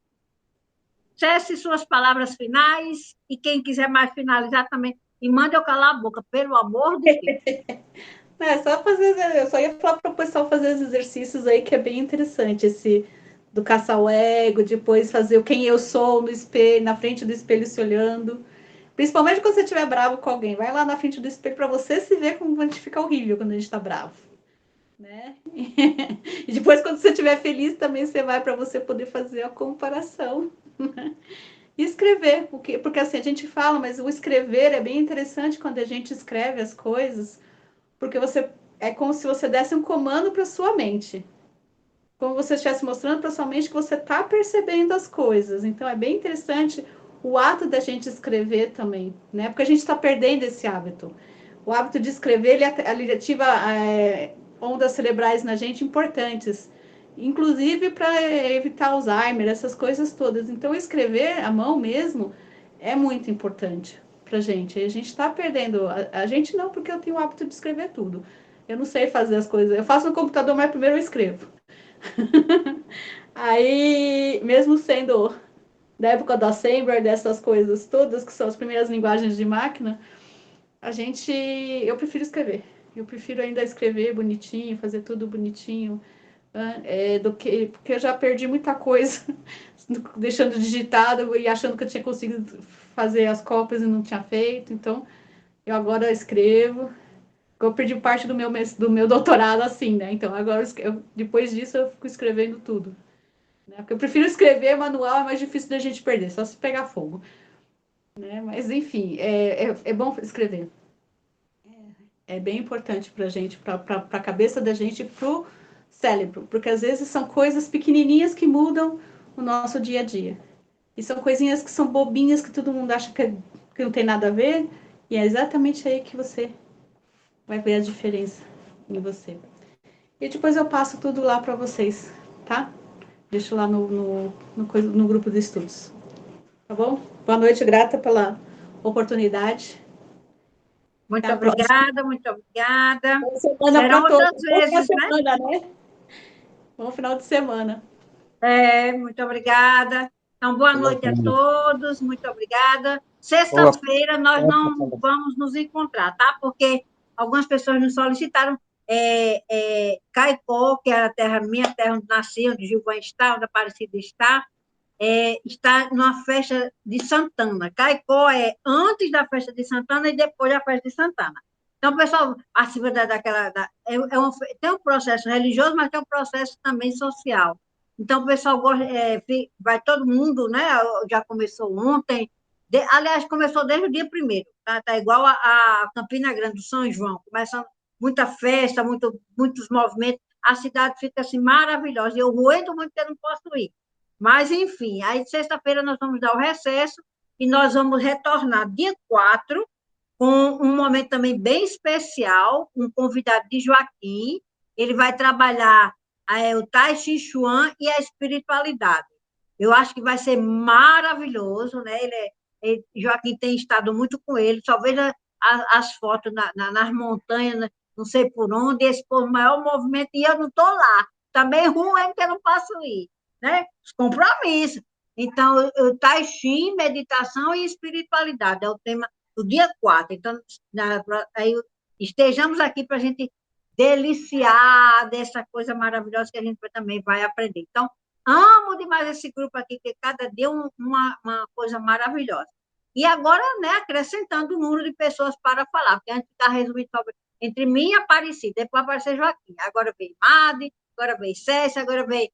Cesse suas palavras finais, e quem quiser mais finalizar também, e manda eu calar a boca, pelo amor de Deus. É só fazer, eu só ia falar para o pessoal fazer os exercícios aí, que é bem interessante, esse do caçar o ego, depois fazer o quem eu sou no espelho, na frente do espelho se olhando. Principalmente quando você estiver bravo com alguém, vai lá na frente do espelho para você se ver como a gente fica horrível quando a gente está bravo, né? E depois, quando você estiver feliz, também você vai para você poder fazer a comparação. E escrever, porque assim a gente fala, mas o escrever é bem interessante quando a gente escreve as coisas, porque você é como se você desse um comando para sua mente, como você estivesse mostrando para sua mente que você está percebendo as coisas. Então é bem interessante o ato da gente escrever também, né? Porque a gente está perdendo esse hábito. O hábito de escrever, ele ativa ondas cerebrais na gente importantes, inclusive para evitar Alzheimer, essas coisas todas. Então escrever à mão mesmo é muito importante para gente. A gente está perdendo. A gente não, porque eu tenho o hábito de escrever tudo. Eu não sei fazer as coisas. Eu faço no computador, mas primeiro eu escrevo. Aí, mesmo sendo da época da Assembler, dessas coisas todas, que são as primeiras linguagens de máquina, eu prefiro escrever. Eu prefiro ainda escrever bonitinho, fazer tudo bonitinho, porque eu já perdi muita coisa deixando digitado e achando que eu tinha conseguido fazer as cópias e não tinha feito. Então, eu agora escrevo. Eu perdi parte do meu doutorado assim, né? Então, agora, depois disso, eu fico escrevendo tudo. Né? Porque eu prefiro escrever manual, é mais difícil da gente perder, só se pegar fogo. Né? Mas, enfim, é bom escrever. É bem importante para a gente, para a cabeça da gente e para o cérebro, porque às vezes são coisas pequenininhas que mudam o nosso dia a dia. E são coisinhas que são bobinhas, que todo mundo acha que não tem nada a ver, e é exatamente aí que você vai ver a diferença em você. E depois eu passo tudo lá para vocês, tá? Deixo lá no grupo de estudos. Tá bom? Boa noite, grata pela oportunidade. Até Muito a próxima. obrigada, muito obrigada. Boa semana Serão para todos. outras Boa vezes, né? semana, né? Bom final de semana. Muito obrigada. Então, boa noite a todos, muito obrigada. Boa, Sexta-feira nós não vamos nos encontrar, tá? Porque algumas pessoas nos solicitaram. Caicó, que é a terra, minha terra onde nasci, onde Gilvan está, onde Aparecida está numa festa de Santana. Caicó é antes da festa de Santana e depois da festa de Santana. Então, o pessoal participa tem um processo religioso, mas tem um processo também social. Então, o pessoal gosta, vai todo mundo, né? Já começou ontem. Aliás, começou desde o dia primeiro. Tá igual a Campina Grande, do São João. Começa muita festa, muitos movimentos. A cidade fica assim maravilhosa. Eu roendo muito que eu não posso ir. Mas, enfim, aí sexta-feira nós vamos dar o recesso e nós vamos retornar dia 4 com um momento também bem especial, um convidado de Joaquim. Ele vai trabalhar o Tai Chi Chuan e a espiritualidade. Eu acho que vai ser maravilhoso, né? Joaquim tem estado muito com ele, só vejo as fotos nas montanhas, né? Não sei por onde, esse povo, maior movimento, e eu não estou lá. Também ruim que eu não posso ir, né? Os compromissos. Então, Tai Chi, meditação e espiritualidade é o tema do dia 4. Então, aí, estejamos aqui para a gente deliciar dessa coisa maravilhosa que a gente também vai aprender. Então, amo demais esse grupo aqui, que cada dia uma coisa maravilhosa. E agora, né, acrescentando o número de pessoas para falar, porque antes está resumido entre mim e Aparecida, depois apareceu Joaquim, agora veio Madi, agora veio Cécia, agora veio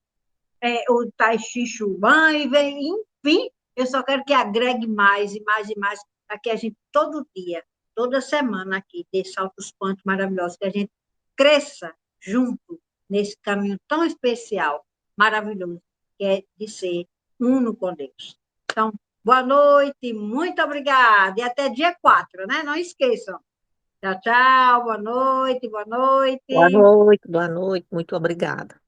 o Tai Chi Chuan, e vem, enfim, eu só quero que agregue mais e mais e mais, para que a gente todo dia, toda semana aqui, dê saltos quantos maravilhosos, que a gente cresça junto nesse caminho tão especial, maravilhoso, que é de ser uno com Deus. Então, boa noite, muito obrigada, e até dia 4, né? Não esqueçam. Tchau, tchau, boa noite, boa noite. Boa noite, muito obrigada.